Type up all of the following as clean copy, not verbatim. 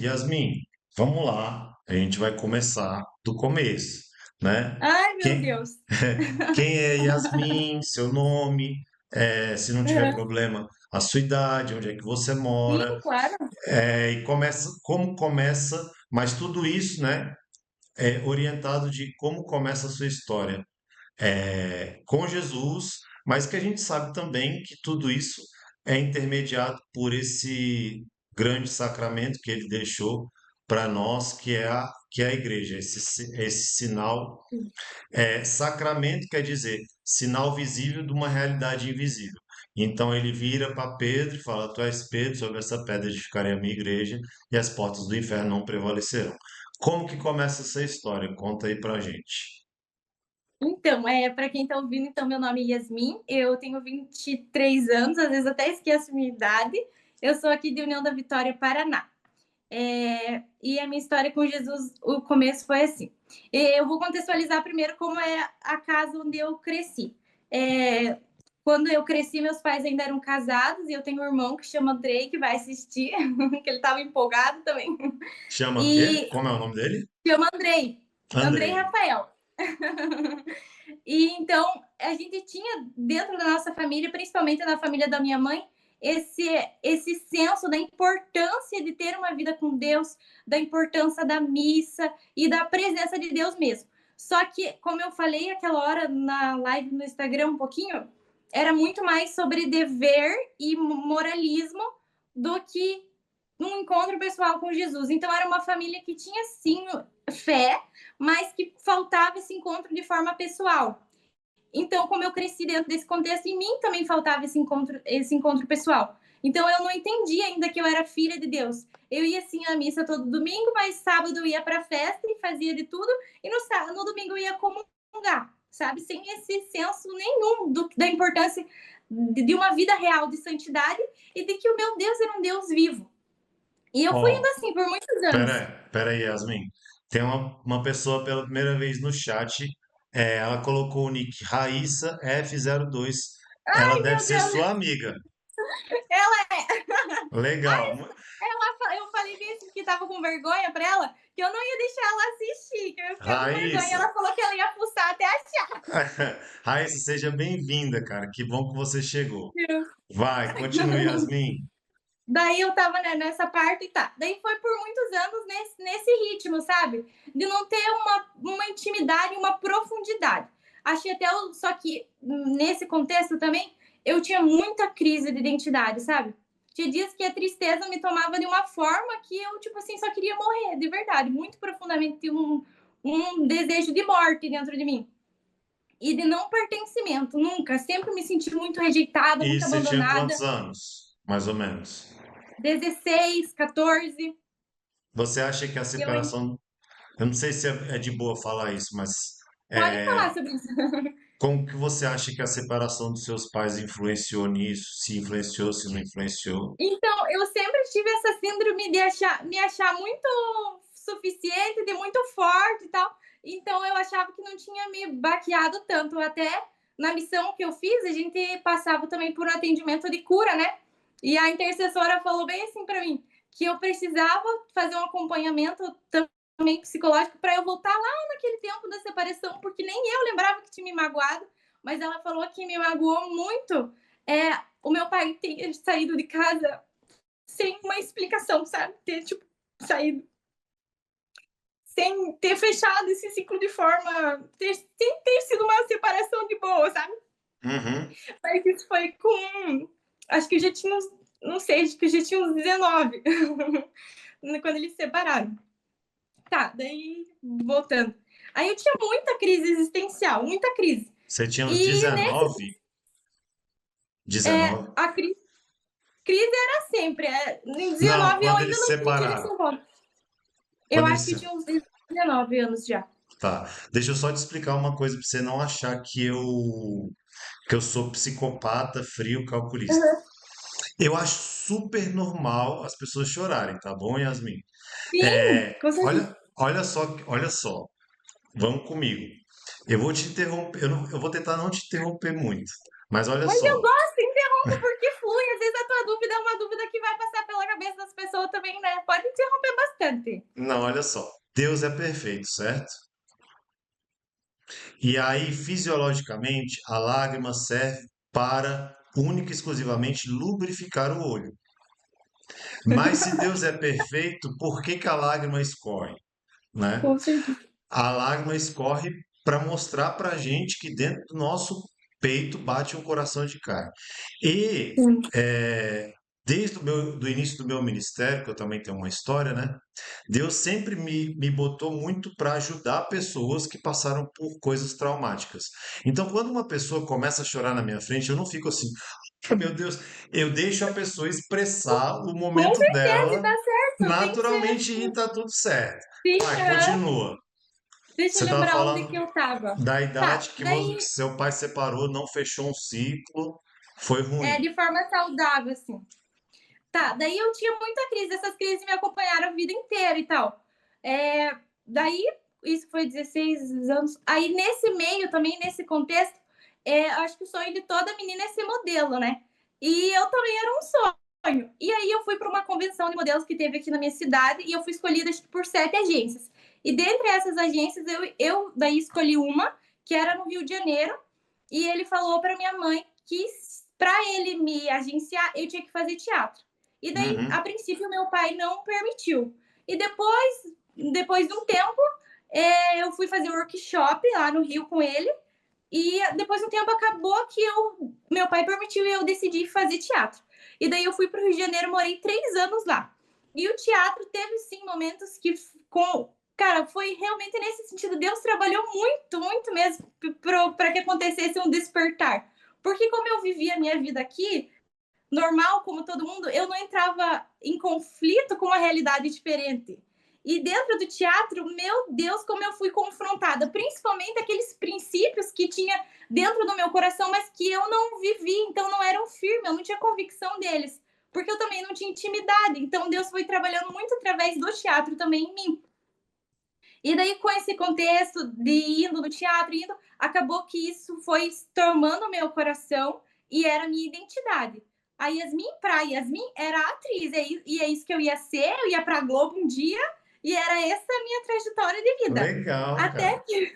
Yasmin, vamos lá. A gente vai começar do começo, né? Ai, meu Quem, Deus. quem é Yasmin? Seu nome, se não tiver Aham. problema, a sua idade, onde é que você mora, Sim, claro. e começa, como começa, mas tudo isso, né, é orientado de como começa a sua história, com Jesus, mas que a gente sabe também que tudo isso é intermediado por esse grande sacramento que ele deixou para nós, que é a igreja, esse sinal. Sacramento quer dizer sinal visível de uma realidade invisível. Então ele vira para Pedro e fala: Tu és Pedro, sobre essa pedra edificarei a minha igreja, e as portas do inferno não prevalecerão. Como que começa essa história? Conta aí pra gente. Então, para quem está ouvindo, então, meu nome é Yasmin, eu tenho 23 anos, às vezes até esqueço minha idade. Eu sou aqui de União da Vitória, Paraná. E a minha história com Jesus, o começo foi assim. Eu vou contextualizar primeiro como é a casa onde eu cresci. É, Quando eu cresci, meus pais ainda eram casados e eu tenho um irmão que chama Andrei, que vai assistir, que ele estava empolgado também. Chama o quê? E Como é o nome dele? chama Andrei, Andrei Andrei. Rafael. E então a gente tinha dentro da nossa família, principalmente na família da minha mãe, esse esse senso da importância de ter uma vida com Deus, da importância da missa e da presença de Deus mesmo. Só que, como eu falei aquela hora na live no Instagram um pouquinho, era muito mais sobre dever e moralismo do que um encontro pessoal com Jesus. Então era uma família que tinha sim fé, mas que faltava esse encontro de forma pessoal. Então, como eu cresci dentro desse contexto, em mim também faltava esse encontro pessoal. Então, eu não entendi ainda que eu era filha de Deus. Eu ia sim à missa todo domingo, mas sábado eu ia para a festa e fazia de tudo, e no domingo eu ia comungar, sabe? Sem esse senso nenhum da importância de uma vida real de santidade e de que o meu Deus era um Deus vivo. E eu fui indo Ó, assim por muitos anos. pera aí, Yasmin. Tem uma pessoa pela primeira vez no chat. Ela colocou o nick Raíssa F02. Ela Ai, deve meu ser Deus! sua amiga. Ela Legal. eu falei bem assim que tava com vergonha pra ela, que eu não ia deixar ela assistir, que eu ia ficar com vergonha. Raíssa. Ela falou que ela ia fuçar até achar. Raíssa, seja bem-vinda, cara. Que bom que você chegou. Vai, continue, Yasmin. Daí eu tava, né, nessa parte e tá. Daí foi por muitos anos nesse ritmo, sabe? De não ter uma intimidade, uma profundidade. Achei até, só que nesse contexto também, eu tinha muita crise de identidade, sabe? Tinha dias que a tristeza me tomava de uma forma que eu, tipo assim, só queria morrer, de verdade. Muito profundamente um desejo de morte dentro de mim. E de não pertencimento, nunca. Sempre me senti muito rejeitada, E muito você tinha quantos abandonada. anos, mais ou menos? 16, 14. Você acha que a Eu separação, eu não sei se é de boa falar isso, mas Pode é, falar sobre isso. como que você acha que a separação dos seus pais influenciou nisso? Se influenciou, se não influenciou? Então, eu sempre tive essa síndrome de me achar muito suficiente, de muito forte e tal. Então, eu achava que não tinha me baqueado tanto. Até na missão que eu fiz, a gente passava também por um atendimento de cura, né? E a intercessora falou bem assim para mim, que eu precisava fazer um acompanhamento também psicológico para eu voltar lá naquele tempo da separação, porque nem eu lembrava que tinha me magoado, mas ela falou que me magoou muito o meu pai ter saído de casa sem uma explicação, sabe? Ter, tipo, saído sem ter fechado esse ciclo de forma. Sem ter sido uma separação de boa, sabe? Uhum. Mas isso foi com. Acho que eu já tinha uns. Não sei, acho que eu já tinha uns 19 quando eles se separaram. Tá, daí voltando. Aí eu tinha muita crise existencial, muita crise. Você tinha uns E nesse. 19? 19? A crise era sempre. Em Não, 19 eu quando ainda eles se não senti separaram. nesse ponto. Eu Quando eles acho que se... tinha uns 19 anos já. Tá. Deixa eu só te explicar uma coisa para você não achar que eu sou psicopata, frio, calculista. Uhum. Eu acho super normal as pessoas chorarem, tá bom, Yasmin? Sim, com certeza. Olha só, olha só. Vamos comigo. Eu vou te interromper, eu vou tentar não te interromper muito, mas olha Mas eu só. gosto, interrompa porque flui, às vezes a tua dúvida é uma dúvida que vai passar pela cabeça das pessoas também, né? Pode interromper bastante. Não, olha só. Deus é perfeito, certo? E aí, fisiologicamente, a lágrima serve para única e exclusivamente lubrificar o olho. Mas se Deus é perfeito, por que que a lágrima escorre, né? Com certeza. A lágrima escorre para mostrar para a gente que dentro do nosso peito bate um coração de carne. E Sim. desde do início do meu ministério, que eu também tenho uma história, né? Deus sempre me botou muito para ajudar pessoas que passaram por coisas traumáticas. Então, quando uma pessoa começa a chorar na minha frente, eu não fico assim, "Ah, meu Deus", eu deixo a pessoa expressar o Com momento certeza, e dela tá certo, tem que ser naturalmente e assim. tá tudo certo. Sim, Vai, aham. continua. Deixa Você eu estava lembrar onde falando que eu tava. da Tá, idade que daí, seu pai separou, não fechou um ciclo, foi ruim. de forma saudável, assim. Tá, daí eu tinha muita crise, essas crises me acompanharam a vida inteira e tal. Daí, isso foi 16 anos. Aí, nesse meio também, nesse contexto, acho que o sonho de toda menina é ser modelo, né? E eu também era um sonho. E aí, eu fui para uma convenção de modelos que teve aqui na minha cidade e eu fui escolhida acho que, por 7 agências. E dentre essas agências, eu daí escolhi uma, que era no Rio de Janeiro, e ele falou para minha mãe que para ele me agenciar, eu tinha que fazer teatro. E daí, a Uhum. princípio, meu pai não permitiu. E depois de um tempo, eu fui fazer workshop lá no Rio com ele. E depois de um tempo acabou que meu pai permitiu e eu decidi fazer teatro. E daí eu fui para o Rio de Janeiro, morei 3 anos lá. E o teatro teve sim momentos que, cara, foi realmente nesse sentido. Deus trabalhou muito, muito mesmo para que acontecesse um despertar. Porque como eu vivia a minha vida aqui, normal, como todo mundo, eu não entrava em conflito com uma realidade diferente. E dentro do teatro, meu Deus, como eu fui confrontada, principalmente aqueles princípios que tinha dentro do meu coração, mas que eu não vivi, então não eram firmes, eu não tinha convicção deles, porque eu também não tinha intimidade. Então Deus foi trabalhando muito através do teatro também em mim. E daí, com esse contexto de indo no teatro, acabou que isso foi tomando o meu coração e era a minha identidade. A Yasmin pra Yasmin era atriz, e é isso que eu ia ser, eu ia pra Globo um dia, e era essa a minha trajetória de vida. Legal, Até cara. que,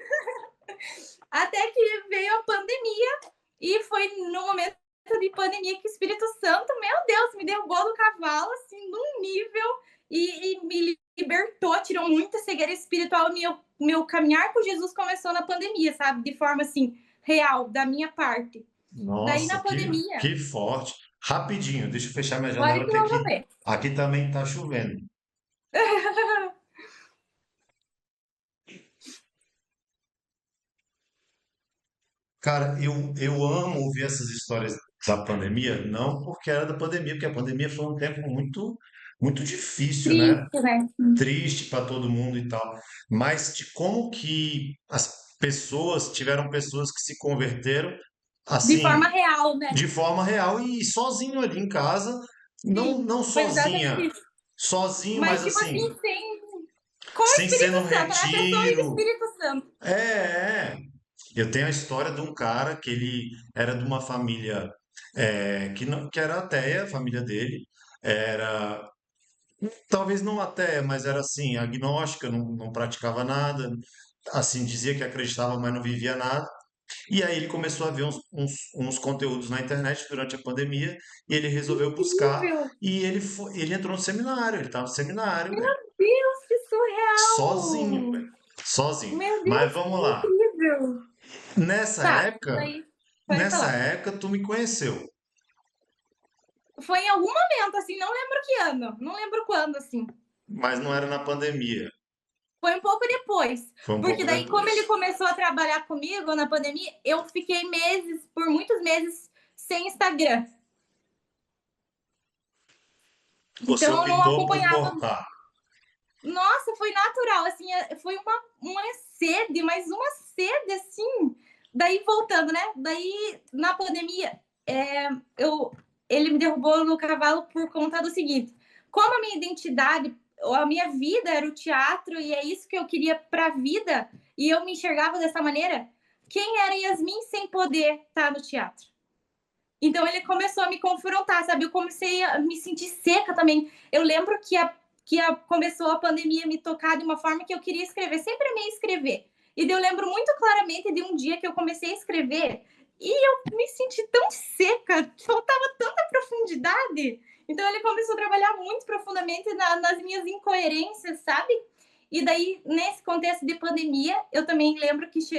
até que veio a pandemia, e foi no momento de pandemia que o Espírito Santo, meu Deus, me derrubou do cavalo, assim, num nível, e me libertou, tirou muita cegueira espiritual. Meu caminhar com Jesus começou na pandemia, sabe? De forma, assim, real, da minha parte. Daí, na Nossa, pandemia, que forte. Rapidinho, deixa eu fechar minha pode janela, que que eu vou ver. aqui também tá chovendo. Cara, eu amo ouvir essas histórias da pandemia, não porque era da pandemia, porque a pandemia foi um tempo muito, muito difícil, né? Triste, né? Triste para todo mundo e tal, mas de como que as pessoas tiveram pessoas que se converteram De forma assim, real, né? de forma real e sozinho ali em casa, Sim, não foi exatamente sozinha, isso. sozinho, Mas, mas tipo assim, assim, com o sem ser Espírito no Santo, né? A pessoa e o retiro. Espírito Santo. É. Eu tenho a história de um cara que ele era de uma família que, não, que era ateia, a família dele era talvez não ateia, mas era assim, agnóstica, não praticava nada, assim, dizia que acreditava, mas não vivia nada. E aí ele começou a ver uns conteúdos na internet durante a pandemia e ele Que resolveu buscar incrível! e ele entrou no seminário, ele estava no seminário, velho, Meu Deus, que sozinho, surreal! velho, sozinho. Meu Mas Deus, vamos que lá. incrível! Nessa Tá, época, daí, pode nessa falar. época tu me conheceu, Foi em algum momento, assim, não lembro que ano, não lembro quando, assim. mas não era na pandemia, Foi um pouco depois. foi um Porque pouco daí, como ele depois. começou a trabalhar comigo na pandemia, eu fiquei por muitos meses, sem Instagram. Você Então, eu não optou por acompanhava. cortar. Nossa, foi natural, assim, foi uma sede, mas uma sede, assim. Daí, voltando, né? Daí, na pandemia, eu, ele me derrubou no cavalo por conta do seguinte: como a minha identidade, a minha vida era o teatro, e é isso que eu queria para a vida, e eu me enxergava dessa maneira, quem era Yasmin sem poder estar no teatro? Então ele começou a me confrontar, sabe? Eu comecei a me sentir seca também. Eu lembro que começou a pandemia a me tocar de uma forma que eu queria escrever, sempre amei escrever. E daí eu lembro muito claramente de um dia que eu comecei a escrever e eu me senti tão seca, faltava tanta profundidade. Então ele começou a trabalhar muito profundamente nas minhas incoerências, sabe? E daí, nesse contexto de pandemia, eu também lembro que isso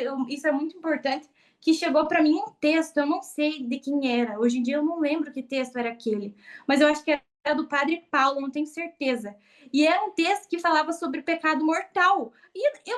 é muito importante, que chegou para mim um texto, eu não sei de quem era. Hoje em dia eu não lembro que texto era aquele, mas eu acho que era do Padre Paulo, não tenho certeza. E era um texto que falava sobre pecado mortal. E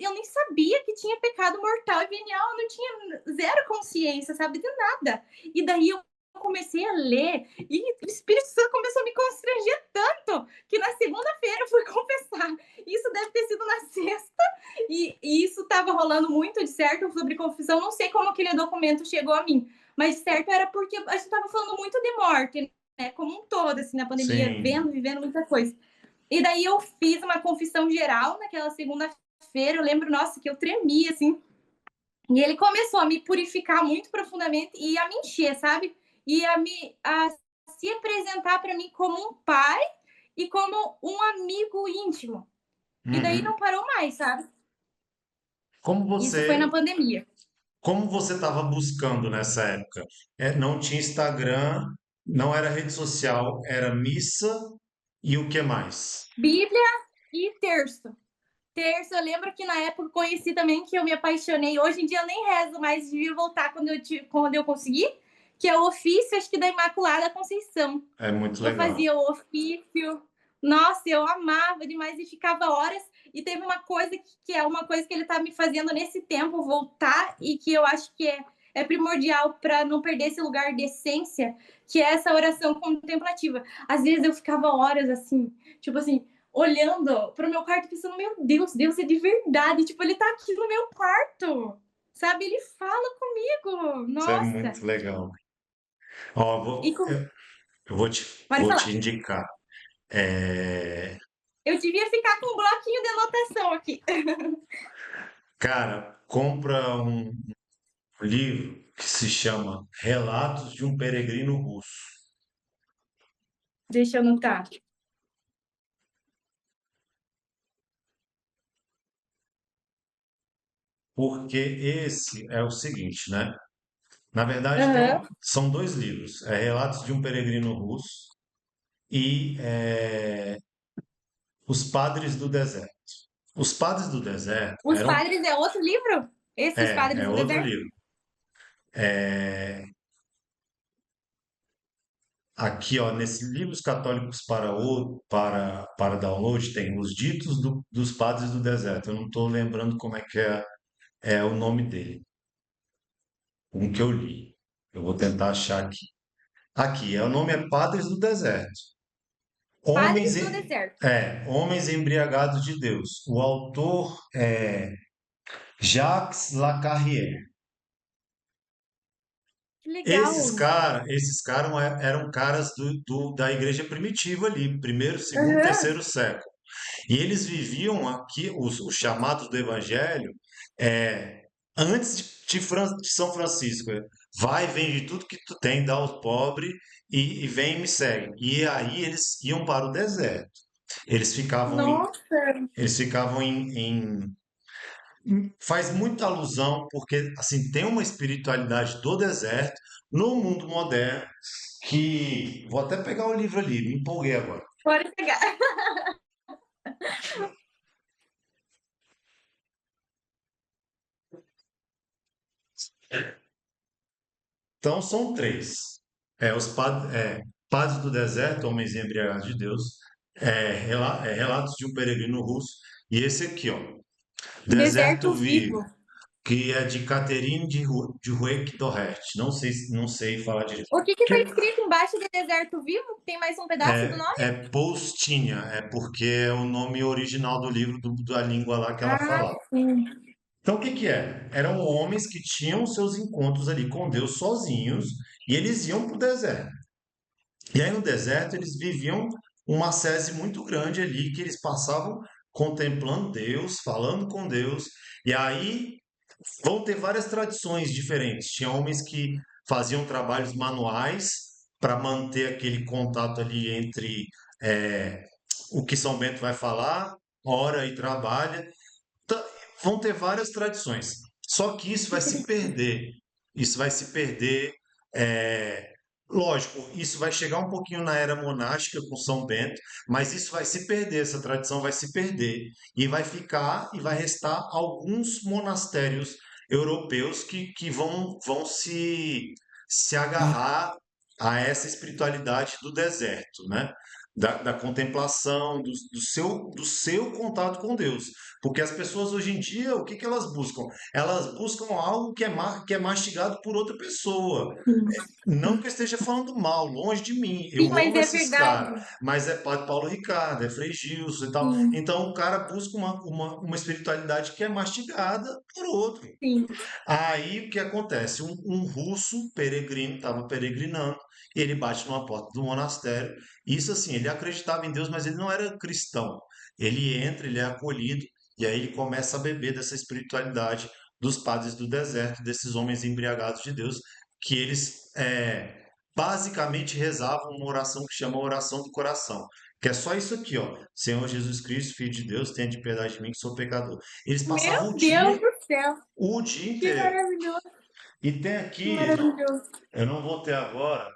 eu nem sabia que tinha pecado mortal e venial, eu não tinha zero consciência, sabe, de nada. E daí eu comecei a ler e o Espírito Santo começou a me constranger tanto que na segunda-feira eu fui confessar. Isso deve ter sido na sexta e isso estava rolando muito de certo sobre confissão. Não sei como aquele documento chegou a mim, mas de certo era porque a gente estava falando muito de morte, né? Como um todo, assim, na pandemia, Sim. vivendo muita coisa. E daí eu fiz uma confissão geral naquela segunda-feira. Eu lembro, nossa, que eu tremia, assim. E ele começou a me purificar muito profundamente e a me encher, sabe? E a se apresentar para mim como um pai e como um amigo íntimo. E daí não Uhum. parou mais, sabe? Como Isso foi na você, pandemia. como você estava buscando nessa época? Não tinha Instagram, não era rede social, era missa e o que mais? Bíblia e terço. Terço, eu lembro que na época conheci também que eu me apaixonei. Hoje em dia eu nem rezo mais, devia voltar quando eu conseguir, que é o ofício, acho que da Imaculada Conceição. É muito Eu legal. fazia o ofício. Nossa, eu amava demais e ficava horas. E teve uma coisa que é uma coisa que ele está me fazendo nesse tempo voltar e que eu acho que é primordial para não perder esse lugar de essência, que é essa oração contemplativa. Às vezes eu ficava horas assim, tipo assim, olhando para o meu quarto pensando, meu Deus, Deus é de verdade, tipo, ele está aqui no meu quarto, sabe? Ele fala comigo, Isso é nossa. muito legal. Ó, E com... Pode vou falar. te indicar. É, Eu devia ficar com um bloquinho de anotação aqui. cara, compra um livro que se chama Relatos de um Peregrino Russo. Deixa eu anotar. Porque esse é o seguinte, né? Na verdade, Aham. são dois livros. É Relatos de um Peregrino Russo e Os Padres do Deserto. Os Padres do Deserto Os Padres é outro livro? Esses Padres é do outro Deserto? livro. É, aqui, ó, nesses livros católicos para download, tem os ditos dos Padres do Deserto. Eu não estou lembrando como é que é o nome dele, um que eu li. Eu vou tentar achar aqui. Aqui, o nome é Padres do Deserto. Homens, Padres do Deserto. Homens Embriagados de Deus. O autor é Jacques Lacarrière. Que legal. Esses caras eram caras da igreja primitiva ali, primeiro, segundo, Aham. terceiro século. E eles viviam aqui, os chamados do Evangelho, é, antes de São Francisco. Vai, vende tudo que tu tem, dá aos pobres e vem e me segue. E aí eles iam para o deserto. Eles ficavam em, Nossa. eles ficavam faz muita alusão, porque assim tem uma espiritualidade do deserto no mundo moderno que vou até pegar o livro ali, me empolguei agora. Pode pegar. Então são três. Padres do Deserto, Homens Embriagados de Deus, Relatos de um Peregrino Russo, e esse aqui, ó, Deserto Deserto Vivo, Vivo. que é de Catherine de Rueck Doherty. Não sei falar direito. O que que tá Que escrito embaixo de Deserto Vivo? Tem mais um pedaço do nome? Poustinha, é porque é o nome original do livro da língua lá que ela Ah, falava. sim. Então, o que que é? Eram homens que tinham seus encontros ali com Deus sozinhos e eles iam para o deserto. E aí no deserto eles viviam uma sese muito grande ali que eles passavam contemplando Deus, falando com Deus. E aí vão ter várias tradições diferentes. Tinha homens que faziam trabalhos manuais para manter aquele contato ali entre é, o que São Bento vai falar, ora e trabalha. Tá, vão ter várias tradições. Só que isso vai se Interessante. perder. Isso vai se perder. é, Lógico, isso vai chegar um pouquinho na era monástica com São Bento, mas isso vai se perder, essa tradição vai se perder. E vai ficar e vai restar alguns monastérios europeus que vão se agarrar a essa espiritualidade do deserto, né? Da contemplação, do seu contato com Deus. Porque as pessoas hoje em dia, o que que elas buscam? Elas buscam algo que é mastigado por outra pessoa. Sim, Não sim. que eu esteja falando mal, longe de mim. Eu Sim, mas amo é esses caras, verdade. mas é Padre Paulo Ricardo, é Frei Gilson e tal. Sim, Então o cara busca uma espiritualidade que é mastigada por outro. sim. Aí o que acontece? Um russo peregrino estava peregrinando, e ele bate numa porta do monastério. Isso assim, ele acreditava em Deus, mas ele não era cristão. Ele entra, ele é acolhido, e aí ele começa a beber dessa espiritualidade dos padres do deserto, desses homens embriagados de Deus, que eles basicamente rezavam uma oração que chama oração do coração. Que é só isso aqui, ó. Senhor Jesus Cristo, Filho de Deus, tenha de piedade de mim que sou pecador. Eles passavam Meu Deus do céu. o dia Que inteiro. maravilhoso, E tem que aqui, maravilhoso. eu não vou ter agora,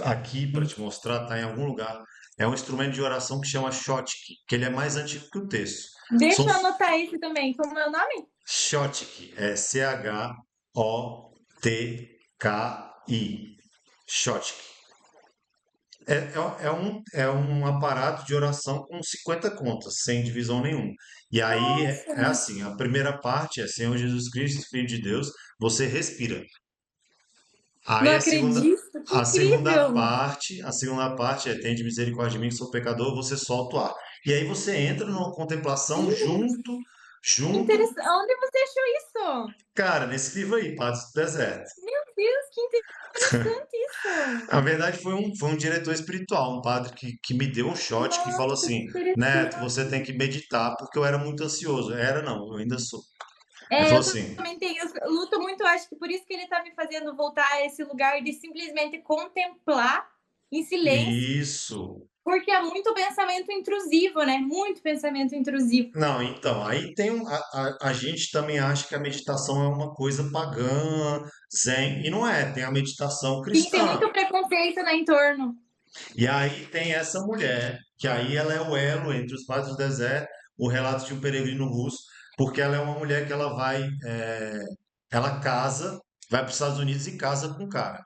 aqui para te mostrar, tá em algum lugar. É um instrumento de oração que chama Schottky, que ele é mais antigo que o texto. São Deixa eu anotar esse também. Como é o nome? Schottky, é Chotki. Schottky. É um aparato de oração com 50 contas, sem divisão nenhuma. E aí Nossa, é assim, a primeira parte é Senhor Jesus Cristo, Filho de Deus, você respira. não Aí acredito. Que incrível. a segunda parte é tende misericórdia de mim, que sou pecador, você solta o ar. E aí você entra numa contemplação Gente, que junto, interessante. Onde você achou isso? cara, nesse livro aí, Padres do Deserto. Meu Deus, que interessante isso. Na verdade, foi um diretor espiritual, um padre que me deu um shot que falou Nossa, assim: que Neto, interessante. você tem que meditar, porque eu era muito ansioso. Era não, eu ainda sou. Ele É, falou eu assim: também tenho, eu luto muito, acho que por isso que ele tá me fazendo voltar a esse lugar de simplesmente contemplar em silêncio, Isso. porque é muito pensamento intrusivo, né? Muito pensamento intrusivo. Não, então, aí tem a gente também acha que a meditação é uma coisa pagã, zen, e não é, tem a meditação Sim, tem cristã. muito preconceito, né, em torno. E aí tem essa mulher, que aí ela é o elo entre os padres do deserto, o relato de um peregrino russo, porque ela é uma mulher que ela casa, vai para os Estados Unidos e casa com um cara.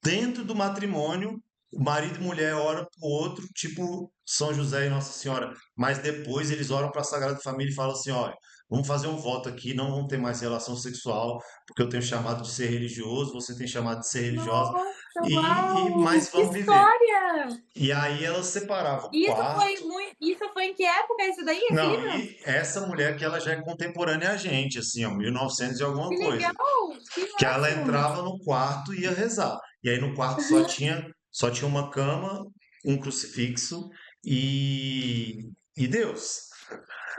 Dentro do matrimônio, o marido e mulher oram pro outro, tipo São José e Nossa Senhora. Mas depois eles oram para a Sagrada Família e falam assim: olha, vamos fazer um voto aqui, não vamos ter mais relação sexual, porque eu tenho chamado de ser religioso, você tem chamado de ser religiosa, Nossa, mas uau! Que vamos viver. história! E aí elas separavam o E isso foi quarto. muito. Isso foi em que época isso daí, esse Não, livro? e essa mulher que ela já é contemporânea a gente, assim, ó, 1900 e alguma Que coisa. legal! Que Que ela máximo! entrava no quarto e ia rezar. E aí no quarto só tinha uma cama, um crucifixo e Deus,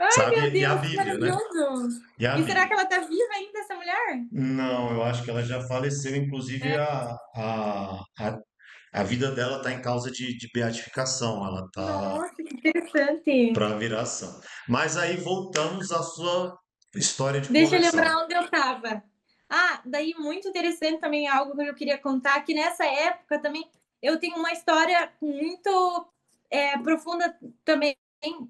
Ai, meu sabe? E a Deus, que Bíblia, né? maravilhoso! E a E será Bíblia. que ela tá viva ainda, essa mulher? Não, eu acho que ela já faleceu, inclusive É. a vida dela está em causa de beatificação, ela está Nossa, que interessante. para viração. Mas aí voltamos à sua história de Deixa eu conversão. lembrar onde eu estava. Ah, daí muito interessante também algo que eu queria contar, que nessa época também eu tenho uma história muito profunda também,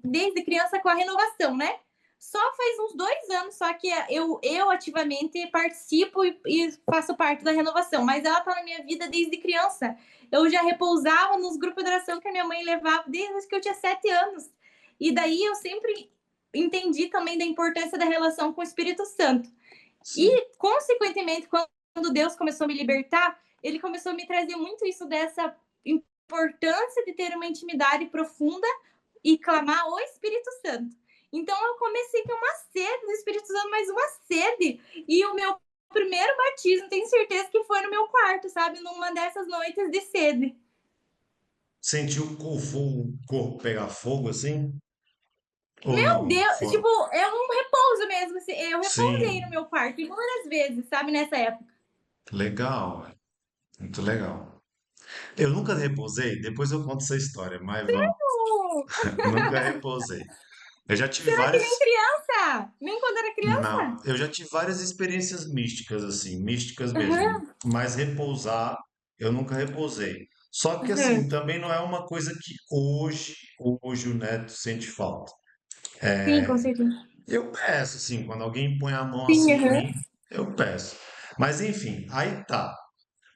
desde criança com a renovação, né? Só faz uns 2 anos só que eu ativamente participo e faço parte da renovação, mas ela tá na minha vida desde criança. Eu já repousava nos grupos de oração que a minha mãe levava desde que eu tinha 7 anos. E daí eu sempre entendi também da importância da relação com o Espírito Santo. Sim. E, consequentemente, quando Deus começou a me libertar, ele começou a me trazer muito isso dessa importância de ter uma intimidade profunda e clamar o Espírito Santo. Então eu comecei a ter uma sede do Espírito Santo, mas uma sede. E o meu primeiro batismo, tenho certeza que foi no meu quarto, sabe? Numa dessas noites de sede. Sentiu o corpo pegar fogo assim? Ou Meu não? Deus, tipo, é um repouso mesmo. Assim, eu repousei no Sim, meu quarto inúmeras vezes, sabe, nessa época. legal. muito legal. Eu nunca repousei, depois eu conto essa história, mas vamos, Oh, nunca repousei. Eu já tive será que várias, nem criança? Nem quando era não, criança? eu já tive várias experiências místicas assim, místicas mesmo, Aham, mas repousar eu nunca repousei. Só que assim, aham. também não é uma coisa que hoje o Neto sente falta. Sim, com certeza. Eu peço, assim, quando alguém põe a mão Sim, assim em aham. mim, eu peço. Mas enfim, aí tá.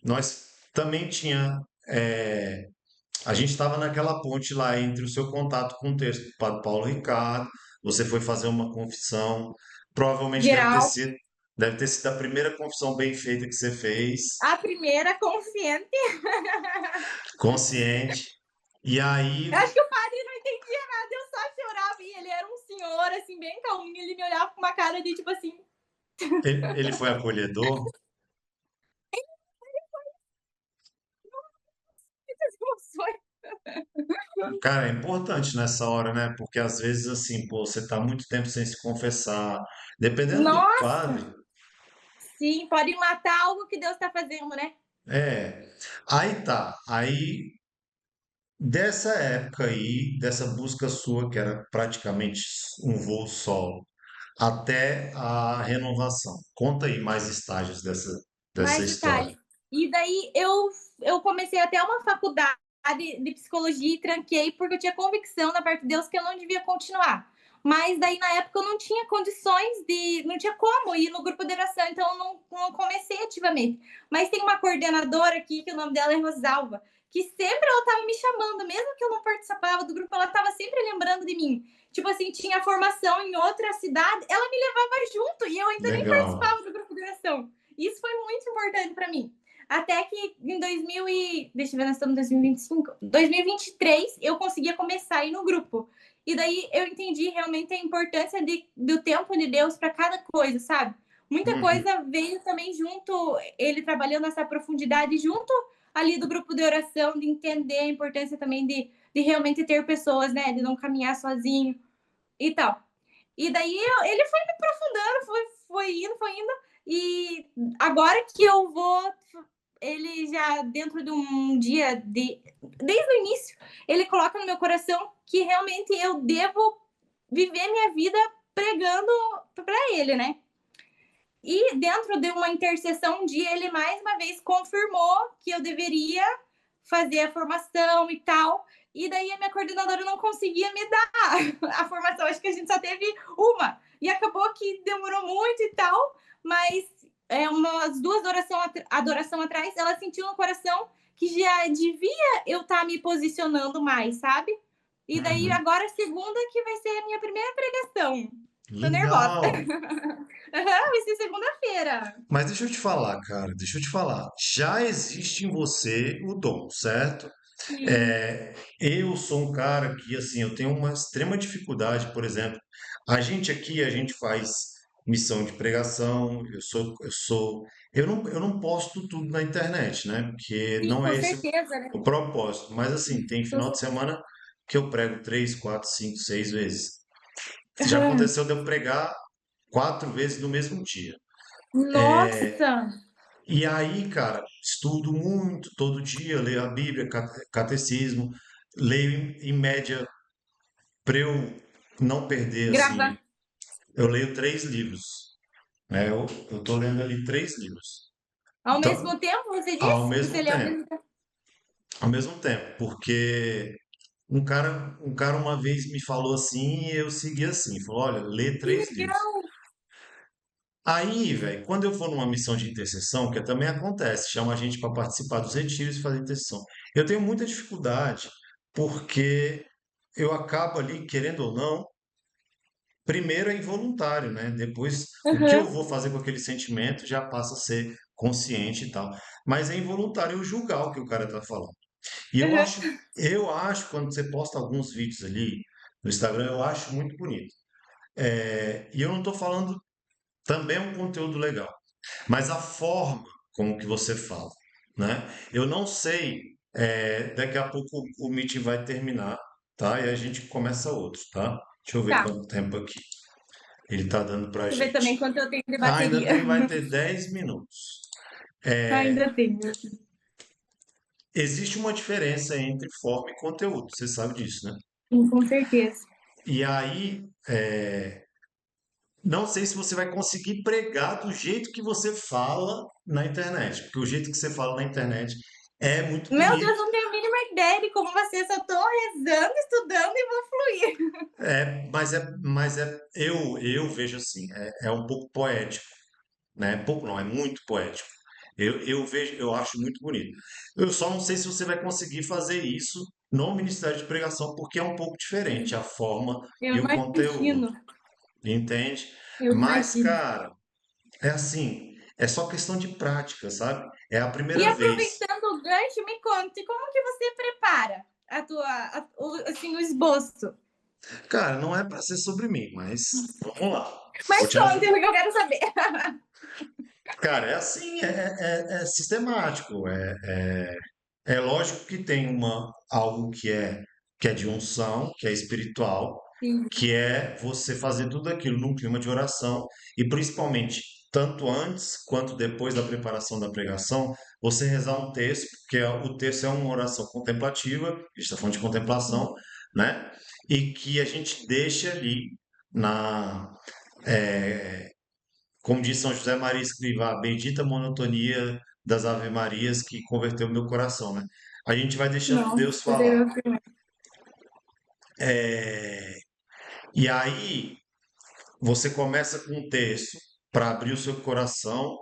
Nós também tinha. A gente estava naquela ponte lá entre o seu contato com o texto do Padre Paulo Ricardo, você foi fazer uma confissão, provavelmente Geral. deve ter sido a primeira confissão bem feita que você fez, A primeira consciente. consciente. E Eu aí acho que o padre não entendia nada, eu só chorava. E ele era um senhor, assim, bem calminho. Ele me olhava com uma cara de tipo assim, ele foi acolhedor. muitas emoções. Cara, é importante nessa hora, né? Porque às vezes, assim, pô, você tá muito tempo sem se confessar. Dependendo do Nossa, padre, sim, pode matar algo que Deus está fazendo, né? é. Aí tá. Aí, dessa época aí, dessa busca sua, que era praticamente um voo solo, até a renovação. Conta aí mais estágios dessa Mais história. detalhes. E daí eu comecei até uma faculdade de psicologia e tranquei porque eu tinha convicção na parte de Deus que eu não devia continuar. Mas daí na época eu não tinha condições de, não tinha como ir no grupo de oração, então eu não comecei ativamente. Mas tem uma coordenadora aqui, que o nome dela é Rosalva, que sempre ela estava me chamando, mesmo que eu não participava do grupo, ela estava sempre lembrando de mim. Tipo assim, tinha formação em outra cidade, ela me levava junto e eu ainda nem Legal. participava do grupo de oração. Isso foi muito importante para mim. Até que em 2000 e... Deixa eu ver, nós estamos em 2025. 2023, eu conseguia começar a ir no grupo. E daí eu entendi realmente a importância do tempo de Deus para cada coisa, sabe? Muita Uhum, coisa veio também junto, ele trabalhando nessa profundidade junto ali do grupo de oração, de entender a importância também de realmente ter pessoas, né? De não caminhar sozinho e tal. E daí ele foi me aprofundando, foi indo. E agora que eu vou, ele já dentro de um dia, desde o início, ele coloca no meu coração que realmente eu devo viver minha vida pregando para ele, né? E dentro de uma intercessão, um dia ele mais uma vez confirmou que eu deveria fazer a formação e tal. E daí a minha coordenadora não conseguia me dar a formação. Acho que a gente só teve uma. E acabou que demorou muito e tal, mas umas duas adoração atrás, ela sentiu no coração que já devia eu estar me posicionando mais, sabe? E daí uhum. agora a segunda que vai ser a minha primeira pregação. Tô nervosa. Legal. Vai ser segunda-feira. Mas deixa eu te falar, cara, deixa eu te falar. Já existe em você o dom, certo? Sim, Eu sou um cara que, assim, eu tenho uma extrema dificuldade, por exemplo, a gente faz missão de pregação, eu não posto tudo na internet, né? Porque sim, não com é esse certeza, né? o propósito. Mas, assim, tem Com final de certeza. semana que eu prego 3, 4, 5, 6 vezes. Já Aham. aconteceu de eu pregar 4 vezes no mesmo dia. Nossa! E aí, cara, estudo muito todo dia, leio a Bíblia, catecismo, leio em média, para eu não perder, Grava assim, eu leio 3 livros, né? Eu tô lendo ali 3 livros. ao Então, mesmo tempo, você ao disse? Você mesmo lê ao tempo, mesmo tempo? ao mesmo tempo, porque um cara uma vez me falou assim e eu segui assim, falou, olha, lê Que 3 livros. legal! Aí, velho, quando eu for numa missão de intercessão, que também acontece, chama a gente para participar dos retiros e fazer intercessão. Eu tenho muita dificuldade, porque eu acabo ali, querendo ou não, primeiro é involuntário, né? Depois, o que eu Aham, vou fazer com aquele sentimento já passa a ser consciente e tal. Mas é involuntário eu julgar o que o cara tá falando. E aham. eu acho, quando você posta alguns vídeos ali no Instagram, eu acho muito bonito. E eu não estou falando também é um conteúdo legal. Mas a forma como que você fala, né? Eu não sei, daqui a pouco o meeting vai terminar, tá? E a gente começa outro, tá? Deixa eu ver Tá. quanto tempo aqui ele tá dando pra Deixa eu ver gente. também quanto eu tenho de Ah, ainda bateria. tem, vai ter 10 minutos. Ainda tenho. existe uma diferença entre forma e conteúdo, você sabe disso, né? Sim, com certeza. E aí, não sei se você vai conseguir pregar do jeito que você fala na internet, porque o jeito que você fala na internet é muito Meu Deus, bonito, não tenho a mínima ideia de como você, só tô rezando, estudando e vou fluir. eu vejo assim, é um pouco poético, né? Pouco não, é muito poético. Eu vejo, eu acho muito bonito. Eu só não sei se você vai conseguir fazer isso no Ministério de Pregação, porque é um pouco diferente a forma Eu e o conteúdo, imagino, entende? eu Mas, imagino. cara, é assim, é só questão de prática, sabe? É a E primeira vez. aproveitando o gancho, me conte, como que você prepara assim, o esboço? Cara, não é para ser sobre mim, mas vamos lá. Vou Mas te conte, ajudar. porque eu quero saber. Cara, é assim, é sistemático. É lógico que tem algo que é de unção, que é espiritual, Sim, que é você fazer tudo aquilo num clima de oração e principalmente tanto antes quanto depois da preparação da pregação, você rezar um texto, porque o texto é uma oração contemplativa, a gente está falando de sim. contemplação, né? E que a gente deixa ali na, é, como diz São José Maria Escrivá, a bendita monotonia das Ave-Marias que converteu meu coração, né? A gente vai deixando Nossa, Deus falar. poderoso demais. É, E aí você começa com um texto para abrir o seu coração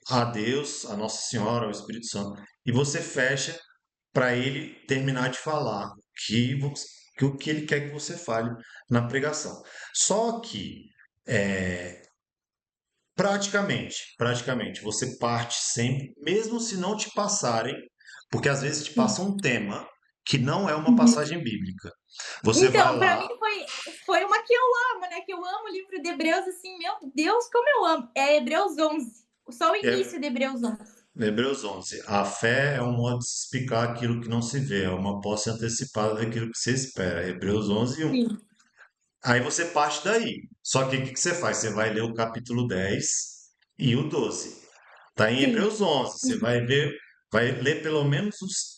a Deus, a Nossa Senhora, ao Espírito Santo, e você fecha para ele terminar de falar que o que ele quer que você fale na pregação. Só que é, praticamente, você parte sempre, mesmo se não te passarem, porque às vezes te Sim. passam um tema que não é uma Uhum. passagem bíblica. Você vai Então, para lá, mim foi uma que eu amo, né? Que eu amo o livro de Hebreus, assim, meu Deus, como eu amo. É Hebreus 11, só o é, início de Hebreus 11. Hebreus 11, a fé é um modo de explicar aquilo que não se vê, é uma posse antecipada daquilo que se espera. Hebreus 11, 1. Sim, Aí você parte daí. Só que o que que você faz? Você vai ler o capítulo 10 e o 12. Está em sim, Hebreus 11. Você vai ver, vai ler pelo menos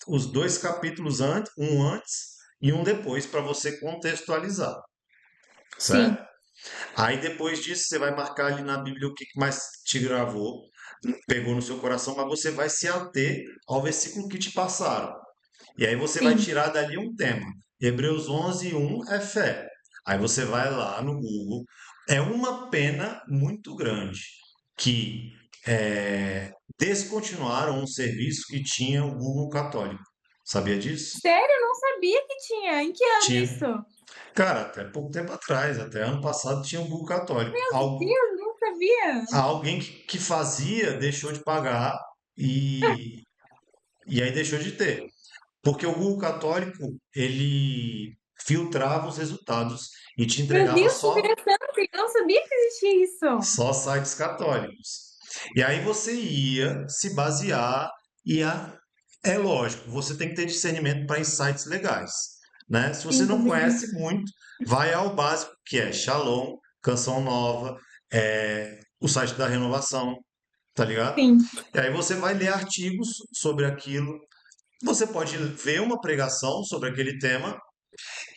os dois capítulos antes, um antes e um depois, para você contextualizar, sim. certo? Aí depois disso você vai marcar ali na Bíblia o que que mais te gravou, pegou no seu coração, mas você vai se ater ao versículo que te passaram. E aí você vai Sim, tirar dali um tema. Hebreus 11, 1 é fé. Aí você vai lá no Google. É uma pena muito grande que descontinuaram um serviço que tinha o Google Católico. Sabia disso? sério, eu não sabia que tinha. Em que ano Tinha. isso? Cara, até pouco tempo atrás, até ano passado, tinha o Google Católico. Meu Deus, não sabia. Alguém que fazia deixou de pagar e, e aí deixou de ter. Porque o Google Católico, ele filtrava os resultados e te Meu entregava Deus, que só, interessante. Eu não sabia que existia isso. só sites católicos. E aí você ia se basear e é lógico, você tem que ter discernimento para sites legais, né? Se você Sim, com não certeza. conhece muito, vai ao básico, que é Shalom, Canção Nova, o site da Renovação, tá ligado? Sim, E aí você vai ler artigos sobre aquilo. Você pode ver uma pregação sobre aquele tema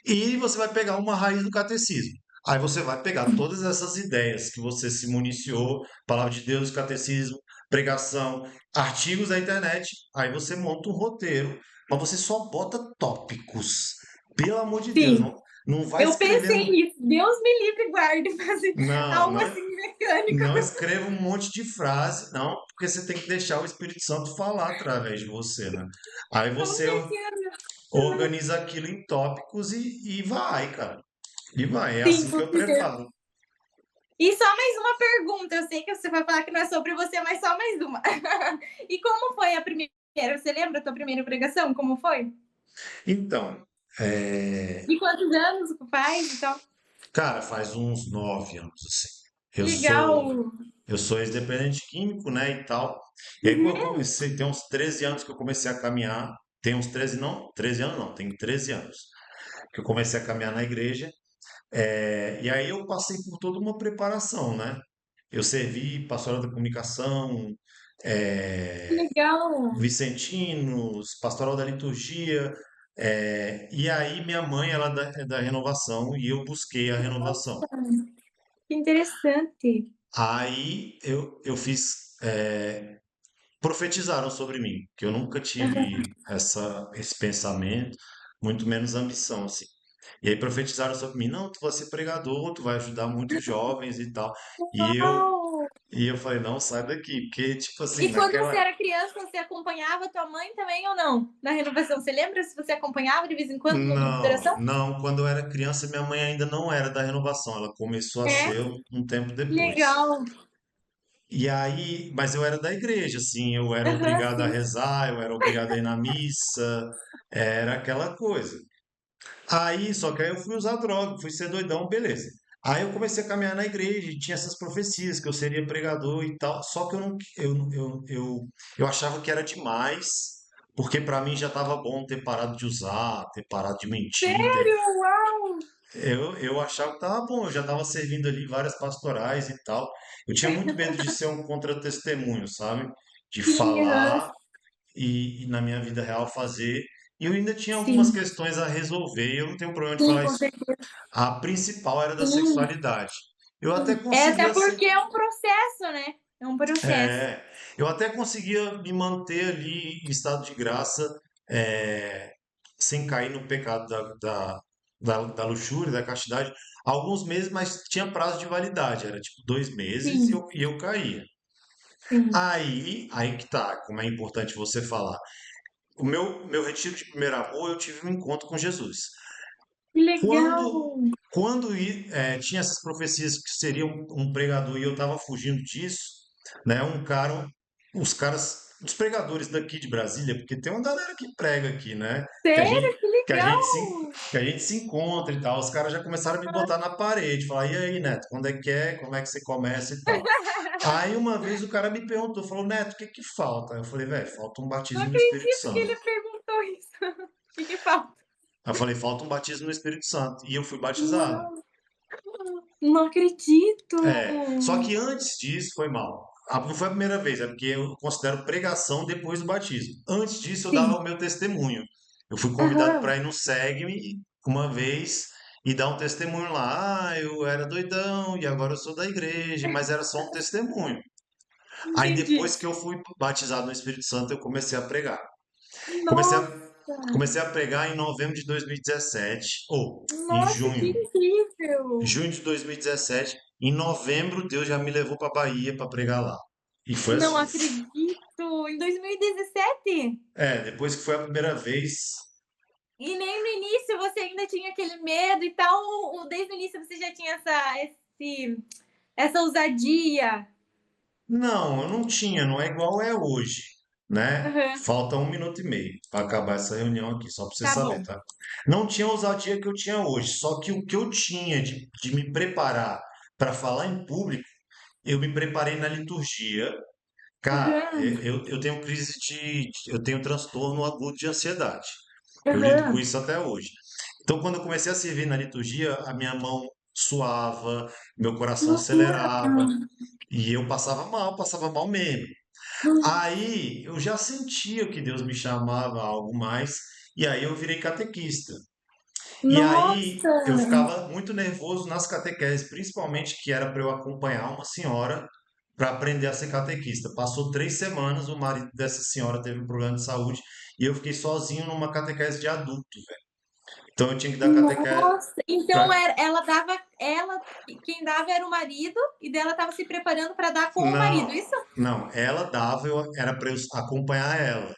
e você vai pegar uma raiz do catecismo. Aí você vai pegar todas essas ideias que você se municiou, palavra de Deus, catecismo, pregação, artigos da internet. Aí você monta um roteiro, mas você só bota tópicos. Pelo amor de Deus, sim. não vai Eu pensei escrevendo. nisso. Deus me livre e guarde fazer Não, algo não, assim mecânico. não escreva um monte de frase, não, porque você tem que deixar o Espírito Santo falar através de você, né? Aí Com você certeza. organiza aquilo em tópicos e vai, cara. E vai, é Sim, assim que com eu certeza. preparo. E só mais uma pergunta. Eu sei que você vai falar que não é sobre você, mas só mais uma. E como foi a primeira? Você lembra a tua primeira pregação? Como foi? Então, E quantos anos faz e tal? cara, faz uns 9 anos, assim. Eu sou, Legal. eu sou ex-dependente químico, né, e tal. E aí, quando eu Uhum. comecei, tem uns 13 anos que eu comecei a caminhar. Tem uns 13 não, 13 anos não, tem 13 anos que eu comecei a caminhar na igreja. E aí eu passei por toda uma preparação, né? Eu servi pastoral da comunicação, Que legal. vicentinos, pastoral da liturgia. E aí minha mãe ela é da renovação e eu busquei a renovação. Que interessante. Aí eu fiz. Profetizaram sobre mim, que eu nunca Aham. tive esse pensamento, muito menos ambição, assim. E aí profetizaram sobre mim, não, tu vai ser pregador, tu vai ajudar muitos jovens e tal. E eu, Uau! e eu falei, não, sai daqui, porque, tipo assim, E quando você naquela. era criança, você acompanhava tua mãe também ou não? Na renovação, você lembra se você acompanhava de vez em quando no grupo de Não, oração? não, quando eu era criança, minha mãe ainda não era da renovação, ela começou a É, ser um tempo depois. legal. E aí, mas eu era da igreja, assim, eu era Aham, obrigado a sim. rezar, eu era obrigado a ir na missa, era aquela coisa. Aí, só que aí eu fui usar droga, fui ser doidão, beleza. Aí eu comecei a caminhar na igreja e tinha essas profecias que eu seria pregador e tal, só que eu achava que era demais, porque para mim já estava bom ter parado de usar, ter parado de mentir, Sério? Uau! eu achava que estava bom, eu já estava servindo ali várias pastorais e tal. Eu tinha muito medo de ser um contra-testemunho, sabe? De Sim, aham, falar e na minha vida real fazer. E eu ainda tinha algumas sim. questões a resolver, e eu não tenho problema de Sim, falar com isso. certeza. A principal era da Sim, sexualidade. Eu até sim. É até conseguia ser, porque é um processo, né? É um processo. é, eu até conseguia me manter ali em estado de graça, é, sem cair no pecado da luxúria, da castidade, alguns meses, mas tinha prazo de validade, era tipo 2 meses e Sim, eu caía. sim. Aí que tá, como é importante você falar. O meu retiro de primeiro amor, eu tive um encontro com Jesus. Que legal. Quando tinha essas profecias que seria um pregador e eu estava fugindo disso, né? Os pregadores daqui de Brasília, porque tem uma galera que prega aqui, né? Que a gente, Sério? Que que a gente se, legal. que a gente se encontra e tal. Os caras já começaram a me botar na parede, falar, e aí, Neto, quando é que é? Como é que você começa e tal. Aí uma vez o cara me perguntou, falou, Neto, o que que falta? Eu falei, velho, falta um Não batismo no Espírito acredito que Santo. ele perguntou isso. O que que falta? Aí eu falei, falta um batismo no Espírito Santo. E eu fui batizado. Não, não acredito. Só que antes disso foi mal. Não foi a primeira vez, é porque eu considero pregação depois do batismo. Antes disso, eu dava Sim. o meu testemunho. Eu fui convidado Aham. para ir no SEGME uma vez e dar um testemunho lá. Ah, eu era doidão e agora eu sou da igreja, mas era só um testemunho. Aí Entendi. depois que eu fui batizado no Espírito Santo, eu comecei a pregar. Comecei a, Nossa, comecei a pregar em novembro de 2017, ou em nossa, que junho. incrível. Junho de 2017. Em novembro, Deus já me levou para Bahia para pregar lá. E foi Não assim. acredito. Em 2017? Depois que foi a primeira vez. E nem no início você ainda tinha aquele medo e tal, ou desde o início você já tinha essa ousadia? Não, eu não tinha, não é igual é hoje, né? Aham. Falta 1 minuto e meio para acabar essa reunião aqui, só para você Tá saber, bom. tá? Não tinha a ousadia que eu tinha hoje, só que o que eu tinha de me preparar para falar em público, eu me preparei na liturgia. Cara, Aham. eu tenho eu tenho transtorno agudo de ansiedade. Eu lido com Aham. isso até hoje. Então, quando eu comecei a servir na liturgia, a minha mão suava, meu coração acelerava e eu passava mal mesmo. Aí eu já sentia que Deus me chamava a algo mais e aí eu virei catequista. E aí Nossa! eu ficava muito nervoso nas catequeses, principalmente que era para eu acompanhar uma senhora para aprender a ser catequista. Passou 3 semanas, o marido dessa senhora teve um problema de saúde e eu fiquei sozinho numa catequese de adulto, velho. Então eu tinha que dar catequese Nossa! Então para. ela dava, quem dava era o marido e dela estava se preparando para dar com o marido, Não, isso? não, ela dava, era para eu acompanhar ela,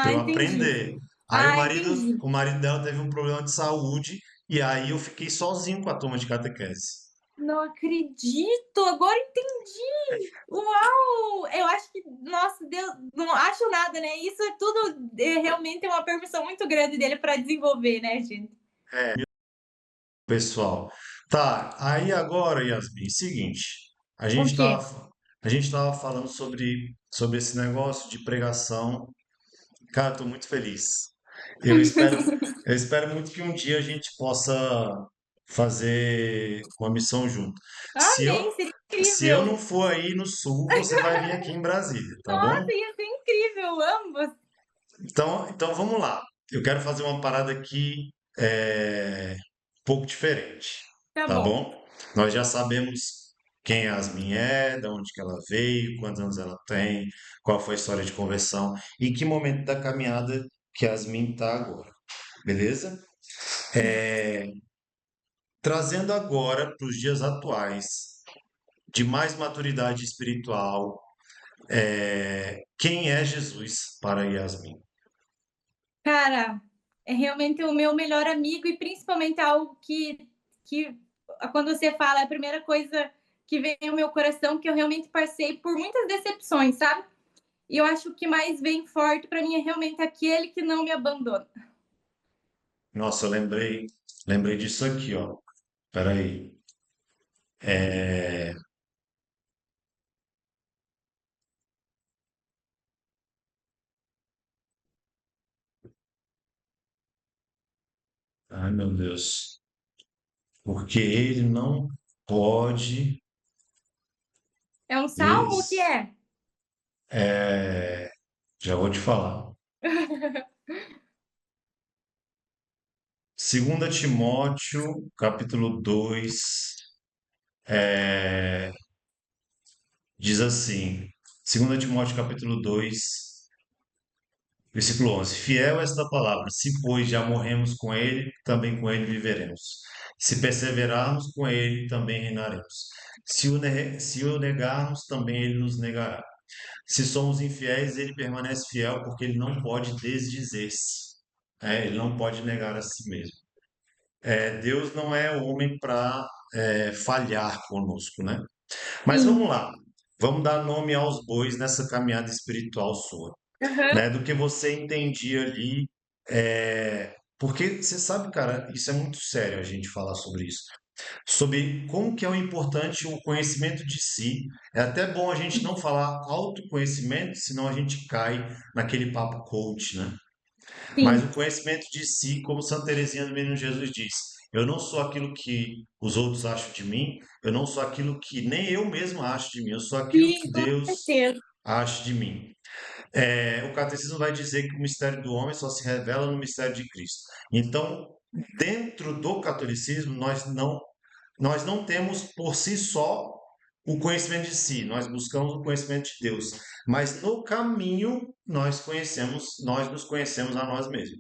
para Ah, eu entendi. aprender. Aí Ah, entendi. o marido dela teve um problema de saúde e aí eu fiquei sozinho com a turma de catequese. Não acredito, agora entendi. Uau! Eu acho que, nossa, Deus, não acho nada, né? Isso é tudo realmente uma permissão muito grande dele para desenvolver, né, gente? Pessoal. Tá, aí agora, Yasmin, seguinte, a O gente quê? tava, a gente tava falando sobre esse negócio de pregação. Cara, eu tô muito feliz. Eu espero, eu espero muito que um dia a gente possa fazer uma missão junto. Se Amém, eu, seria. Se eu não incrível. for aí no sul, você vai vir aqui em Brasília, tá bom? Nossa, ia ser incrível, ambos. Então vamos lá. Eu quero fazer uma parada aqui um pouco diferente, Tá tá bom. bom? Nós já sabemos quem a Yasmin é, de onde que ela veio, quantos anos ela tem, qual foi a história de conversão e que momento da caminhada que a Yasmin está agora, beleza? Trazendo agora para os dias atuais, de mais maturidade espiritual, quem é Jesus para Yasmin? Cara, é realmente o meu melhor amigo e principalmente algo que quando você fala, é a primeira coisa que vem ao meu coração, que eu realmente passei por muitas decepções, sabe? E eu acho que o que mais vem forte para mim é realmente aquele que não me abandona. Nossa, eu lembrei disso aqui, ó. Peraí. É... Ai, meu Deus. Porque ele não pode É um salmo que des... é? é, Já vou te falar. Segunda Timóteo, capítulo 2, diz assim. Segunda Timóteo, capítulo 2, versículo 11: Fiel é esta palavra, se pois já morremos com ele, também com ele viveremos. Se perseverarmos com ele, também reinaremos. Se o negarmos, também ele nos negará. Se somos infiéis, ele permanece fiel, porque ele não pode desdizer-se. Ele não pode negar a si mesmo. Deus não é homem para falhar conosco, né? Mas vamos Sim. lá. Vamos dar nome aos bois nessa caminhada espiritual sua, Uhum. né, do que você entendia ali. Porque você sabe, cara, isso é muito sério a gente falar sobre isso. Sobre como que é o importante o conhecimento de si. É até bom a gente não falar autoconhecimento, senão a gente cai naquele papo coach, né? Mas o Sim. conhecimento de si, como Santa Teresinha do Menino Jesus diz, eu não sou aquilo que os outros acham de mim, eu não sou aquilo que nem eu mesmo acho de mim, eu sou aquilo Sim, que com Deus certeza. acha de mim. O catecismo vai dizer que o mistério do homem só se revela no mistério de Cristo. Então, dentro do catolicismo, nós não temos por si só o conhecimento de si, nós buscamos o conhecimento de Deus, mas no caminho nós nos conhecemos a nós mesmos.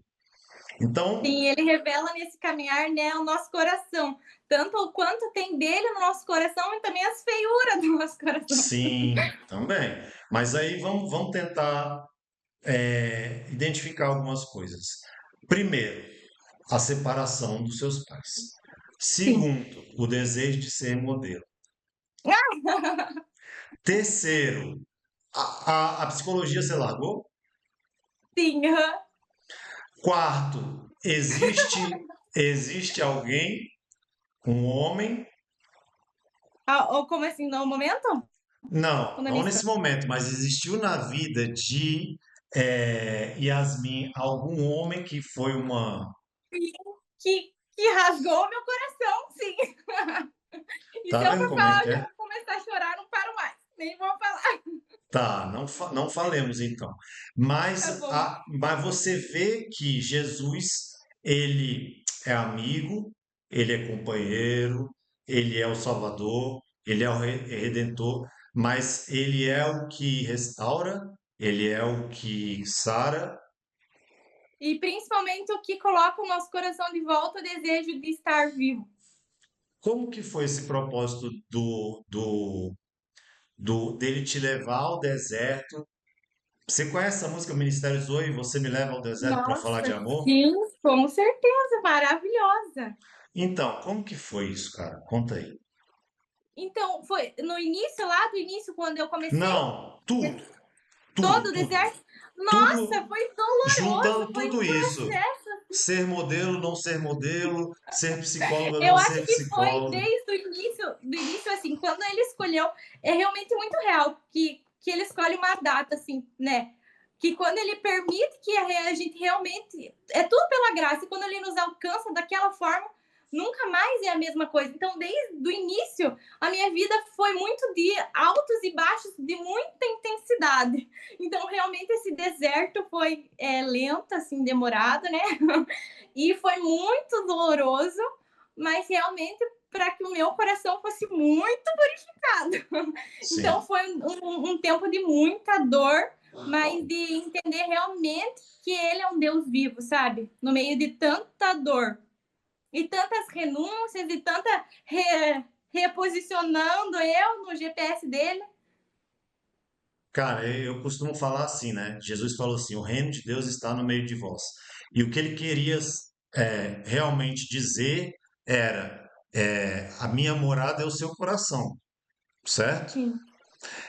Então, Sim, ele revela nesse caminhar, né, o nosso coração, tanto o quanto tem dele no nosso coração e também as feiuras do nosso coração. sim, também. Mas aí vamos tentar identificar algumas coisas. Primeiro, a separação dos seus pais. Sim. Segundo, o desejo de ser modelo. Terceiro, a psicologia você largou? Sim, aham. Quarto, existe alguém, um homem, Ou como assim, no momento? não, Ou na não missão? nesse momento, mas existiu na vida de Yasmin algum homem que foi uma. Sim, que rasgou meu coração, sim. E se Tá eu vendo for como é falar, que eu já é? vou começar a chorar, não paro mais. Nem vou falar. Tá, não falemos então. Tá bom. Mas você vê que Jesus, ele é amigo, ele é companheiro, ele é o Salvador, ele é o Redentor, mas ele é o que restaura, ele é o que sara. E principalmente o que coloca o nosso coração de volta, o desejo de estar vivo. Como que foi esse propósito dele te levar ao deserto? Você conhece a música Ministério Zoe, Você Me Leva ao Deserto para Falar de Nossa, Amor? sim, com certeza, maravilhosa. Então, como que foi isso, cara? Conta aí. Então, foi no início, lá do início, quando eu comecei, Não, tudo, todo tudo, o tudo, deserto, nossa, tudo, foi doloroso, juntando foi tudo um isso. processo. Ser modelo, não ser modelo, ser psicóloga, Eu não acho ser que foi psicóloga. desde o início, do início, assim, quando ele escolheu, é realmente muito real que ele escolhe uma data, assim, né? Que quando ele permite que a gente realmente. É tudo pela graça, e quando ele nos alcança daquela forma, nunca mais é a mesma coisa. Então, desde o início, a minha vida foi muito de altos e baixos de muita intensidade. Então, realmente, esse deserto foi lento, assim, demorado, né? E foi muito doloroso, mas realmente para que o meu coração fosse muito purificado. Então, Sim. foi um tempo de muita dor, mas de entender realmente que Ele é um Deus vivo, sabe? No meio de tanta dor e tantas renúncias e tanta reposicionando eu no GPS dele. Cara, eu costumo falar assim, né? Jesus falou assim: o reino de Deus está no meio de vós. E o que ele queria realmente dizer era: a minha morada é o seu coração, certo? Sim.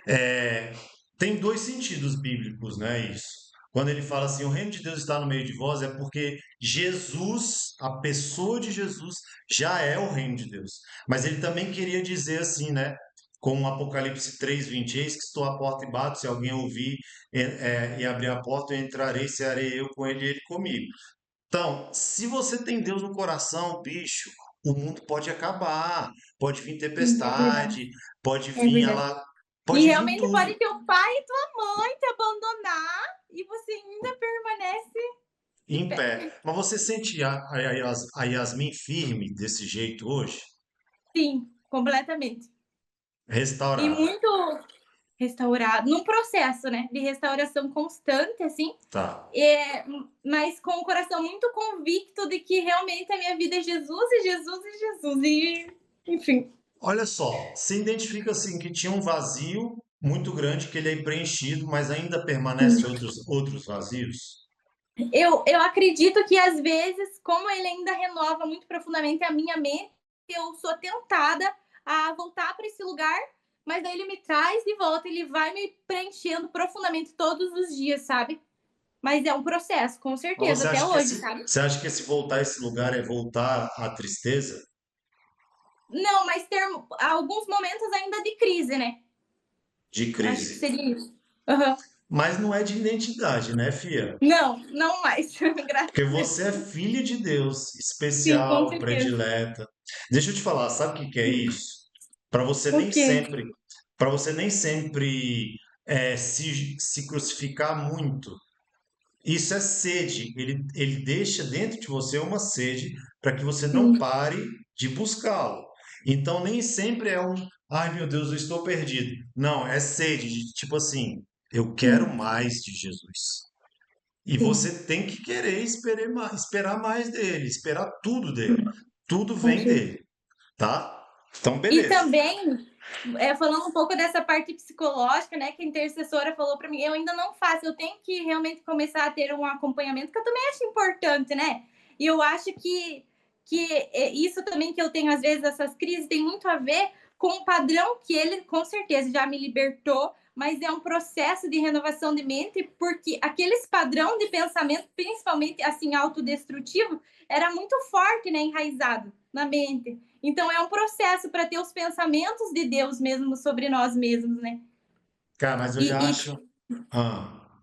É, tem dois sentidos bíblicos, né? Isso. Quando ele fala assim, o reino de Deus está no meio de vós, é porque Jesus, a pessoa de Jesus, já é o reino de Deus. Mas ele também queria dizer assim, né? Como Apocalipse 3:20, eis que estou à porta e bato, se alguém ouvir e abrir a porta, eu entrarei, cearei eu com ele e ele comigo. Então, se você tem Deus no coração, bicho, o mundo pode acabar, pode vir Sim, é verdade. tempestade, pode É vir verdade. ela, E pode vir realmente tudo pode ter o pai e tua mãe te abandonar e você ainda permanece de em pé. pé. Mas você sente a Yasmin firme desse jeito hoje? Sim, completamente. E Restaurada. muito restaurado, num processo, né, de restauração constante, assim, Tá. mas com o coração muito convicto de que realmente a minha vida é Jesus e Jesus e Jesus. E, enfim. Olha só, você identifica assim que tinha um vazio muito grande que ele é preenchido, mas ainda permanece outros vazios? Eu acredito que às vezes, como ele ainda renova muito profundamente a minha mente, eu sou tentada a voltar para esse lugar, mas daí ele me traz de volta, ele vai me preenchendo profundamente todos os dias, sabe? Mas é um processo, com Mas certeza, até hoje, sabe? você acha que esse voltar a esse lugar é voltar à tristeza? Não, mas ter alguns momentos ainda de crise, né? De Acho que crise. seria isso. Uhum. Mas não é de identidade, né, Fia? Não, não mais. Graças Porque a você é Deus. filha de Deus, Sim, com especial, certeza. predileta. Deixa eu te falar, sabe o que que é isso? Para você O nem quê? sempre, para você nem sempre se crucificar muito. Isso é sede. Ele deixa dentro de você uma sede para que você não Sim, pare de buscá-lo. Então nem sempre é ai meu Deus, eu estou perdido. Não, é sede de tipo assim, eu quero sim, mais de Jesus. E sim. você tem que querer esperar mais dele, esperar tudo dele. Sim, Tudo com vem certeza. dele, tá? Então, E beleza. também, falando um pouco dessa parte psicológica, né, que a intercessora falou para mim, eu ainda não faço, eu tenho que realmente começar a ter um acompanhamento, que eu também acho importante, né? E eu acho que isso também que eu tenho, às vezes, essas crises, tem muito a ver com o padrão que ele, com certeza, já me libertou, mas é um processo de renovação de mente, porque aqueles padrão de pensamento, principalmente, assim, autodestrutivo, era muito forte, né, enraizado na mente. Então é um processo para ter os pensamentos de Deus mesmo sobre nós mesmos, né? Cara, mas eu E, já e, acho. Ah,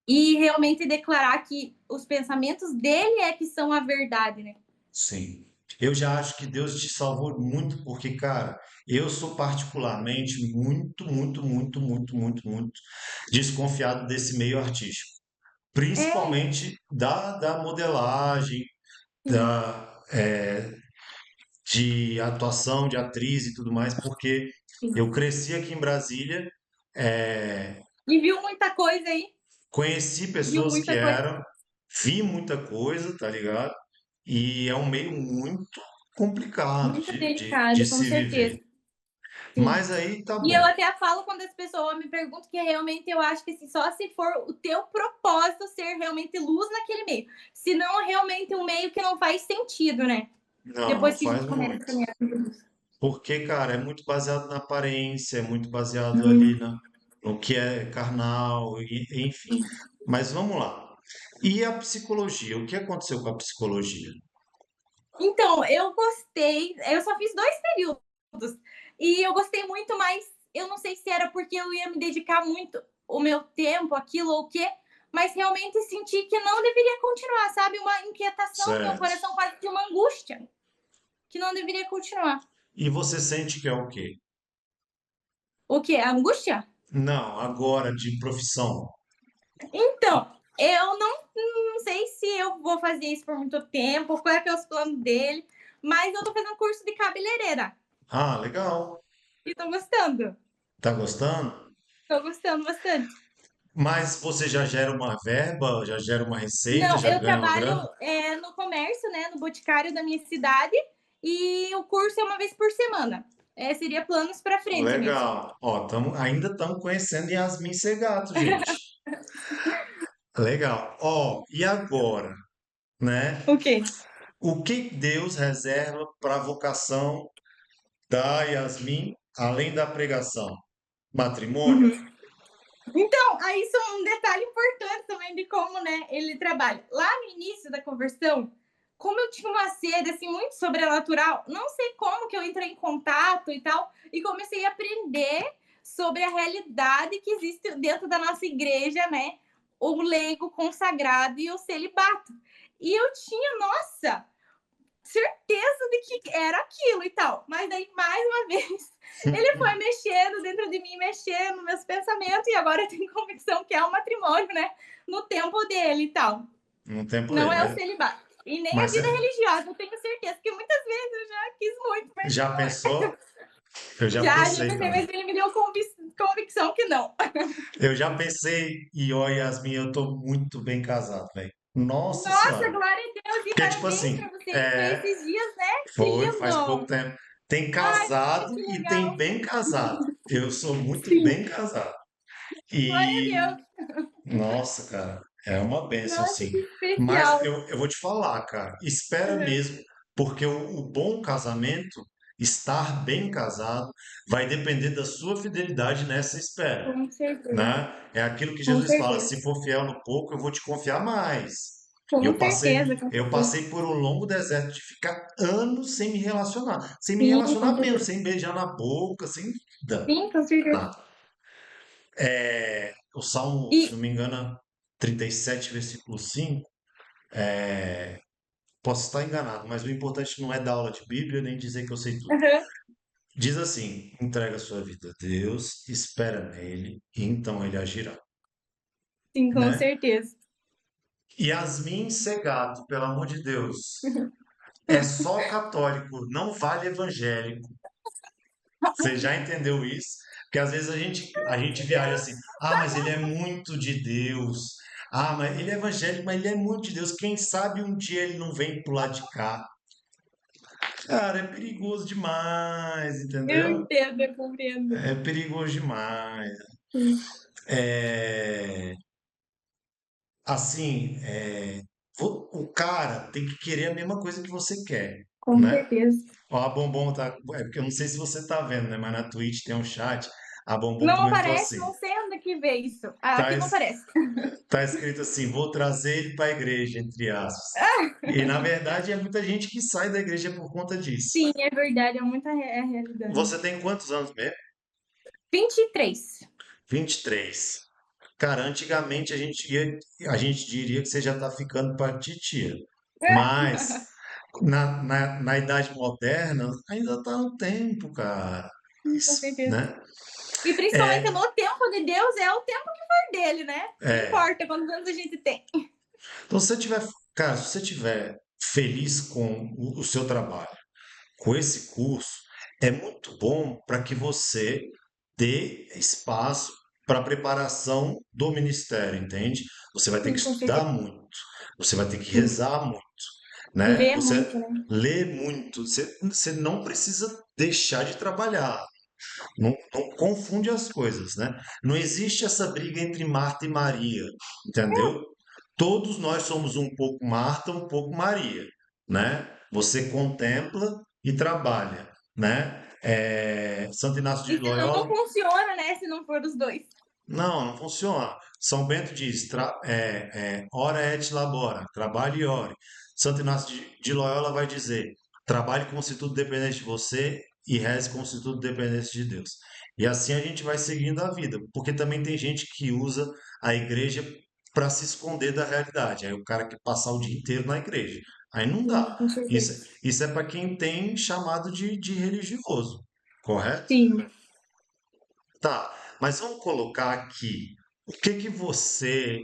e realmente declarar que os pensamentos dele é que são a verdade, né? sim. Eu já acho que Deus te salvou muito, porque, cara, eu sou particularmente muito desconfiado desse meio artístico. É, Principalmente da modelagem, sim, de atuação, de atriz e tudo mais, porque sim. eu cresci aqui em Brasília, é, E viu muita coisa aí, conheci viu pessoas que muita coisa. eram, vi muita coisa, tá ligado? E é um meio muito complicado Muito de delicado, com se viver. certeza. Sim. Mas aí tá E eu bom. até falo quando as pessoas me perguntam que realmente eu acho que só se for o teu propósito ser realmente luz naquele meio. Se não, realmente um meio que não faz sentido, né? Não, não Depois que a faz gente começa a muito. caminhar. Porque, cara, é muito baseado na aparência, é muito baseado ali Muito. no que é carnal, enfim. Mas vamos lá. E a psicologia? O que aconteceu com a psicologia? Então, eu gostei. Eu só fiz 2 períodos. E eu gostei muito, mas eu não sei se era porque eu ia me dedicar muito o meu tempo, aquilo ou o quê. Mas realmente senti que não deveria continuar, sabe? Uma inquietação no meu Certo. coração, quase que uma angústia. que não deveria continuar. E você sente que é o quê? O que? A angústia? Não, agora de profissão. Então, eu não sei se eu vou fazer isso por muito tempo, qual é que é os planos dele, mas eu tô fazendo curso de cabeleireira Ah, legal. e tô gostando. Tá gostando? Tô gostando bastante. Mas você já gera uma verba, já gera uma receita, Não, já eu ganha uma trabalho grana? no comércio, né, no boticário da minha cidade, e o curso é uma vez por semana. Seria planos para frente mesmo. Legal. Ó, ainda estamos conhecendo Yasmin Segato, gente. Legal. Ó, e agora, né? O quê? O que Deus reserva para a vocação da Yasmin, além da pregação? Matrimônio? Uhum. Então, aí isso é um detalhe importante também de como, né, ele trabalha. Lá no início da conversão, como eu tinha uma sede assim muito sobrenatural, não sei como que eu entrei em contato e tal, e comecei a aprender sobre a realidade que existe dentro da nossa igreja, né? O leigo consagrado e o celibato. E eu tinha, nossa, certeza de que era aquilo e tal. Mas daí, mais uma vez, ele foi mexendo dentro de mim, mexendo nos meus pensamentos, e agora eu tenho convicção que é o matrimônio, né? No tempo dele e tal. No tempo Não dele, é o mas, celibato. E nem a mas vida religiosa, eu tenho certeza, porque muitas vezes eu já quis muito, mas já não é. pensou? Eu Já pensei pensei, também. mas ele me deu convicção que não. Eu já pensei, e ó, Yasmin, eu tô muito bem casado, velho. Nossa Nossa, Senhora. glória a Deus e Porque, tipo parabéns assim, para você. Foi esses dias, né? Que faz pouco lindo! tempo. Tem Ai, casado que e tem legal. bem casado. Eu sou muito Sim, bem casado. glória a E, Deus. nossa, cara, é uma bênção, Nossa, assim. que Mas especial. eu vou te falar, cara, espera Uhum. mesmo, porque o bom casamento, estar bem casado, vai depender da sua fidelidade nessa espera, Com certeza, né? É aquilo que com Jesus fala: certeza. se for fiel no pouco, eu vou te confiar mais. Com certeza, com Eu certeza. passei por um longo deserto de ficar anos sem me Sim, com relacionar mesmo, certeza. sem beijar na boca, sem nada. Sim, com certeza. Nada. É, o Salmo, se E, não me engano, 37, versículo 5, posso estar enganado, mas o importante não é dar aula de Bíblia nem dizer que eu sei tudo. uhum, Diz assim: entrega a sua vida a Deus, espera nele, e então ele agirá, sim, com né? certeza. Yasmin Segato, pelo amor de Deus, é só católico, não vale evangélico. Você já entendeu isso? Porque às vezes a gente viaja assim: ah, mas ele é muito de Deus. Ah, mas ele é evangélico, mas ele é muito de Deus. Quem sabe um dia ele não vem pro lado de cá. Cara, é perigoso demais, Eu entendeu? entendo, eu compreendo. É perigoso demais. Sim, É, assim, o cara tem que querer a mesma coisa que você quer, com né? certeza. Ó, a Bombom tá. É porque eu não sei se você tá vendo, né? Mas na Twitch tem um chat. A Bombom Não comentou aparece, assim: não sei onde que vê isso. Ah, tá, aqui não aparece. tá escrito assim: vou trazer ele para a igreja, entre aspas. E na verdade é muita gente que sai da igreja por conta disso. Sim, é verdade, é muita é a Você realidade. tem quantos anos mesmo? 23. 23. Cara, antigamente a gente diria que você já tá ficando para titia. Mas na idade moderna ainda tá no tempo, cara. Com Isso, certeza. né? E principalmente É, no tempo de Deus, é o tempo que for dele, né? Não é. importa quantos anos a gente tem. Então, se você tiver, cara, se você tiver feliz com o seu trabalho, com esse curso, é muito bom para que você dê espaço para a preparação do ministério, entende? Você vai ter que Sim, com estudar certeza. muito, você vai ter que Sim. rezar muito, né? Lê Você muito, né? lê muito, você não precisa deixar de trabalhar. Não, não confunde as coisas, né? Não existe essa briga entre Marta e Maria, entendeu? Todos nós somos um pouco Marta, um pouco Maria, né? Você contempla e trabalha, né? Santo Inácio de E senão não Loyola, funciona, né? Se não for os dois. não funciona. São Bento diz, ora et labora, trabalhe e ore. Santo Inácio de Loyola vai dizer, trabalhe como se tudo dependesse de você e reze como se tudo dependesse de Deus. E assim a gente vai seguindo a vida, porque também tem gente que usa a igreja para se esconder da realidade. Aí o cara quer passar o dia inteiro na igreja. Aí não dá. Sim, com Isso, certeza. isso é para quem tem chamado de religioso, correto? Sim. Tá, mas vamos colocar aqui. O que que você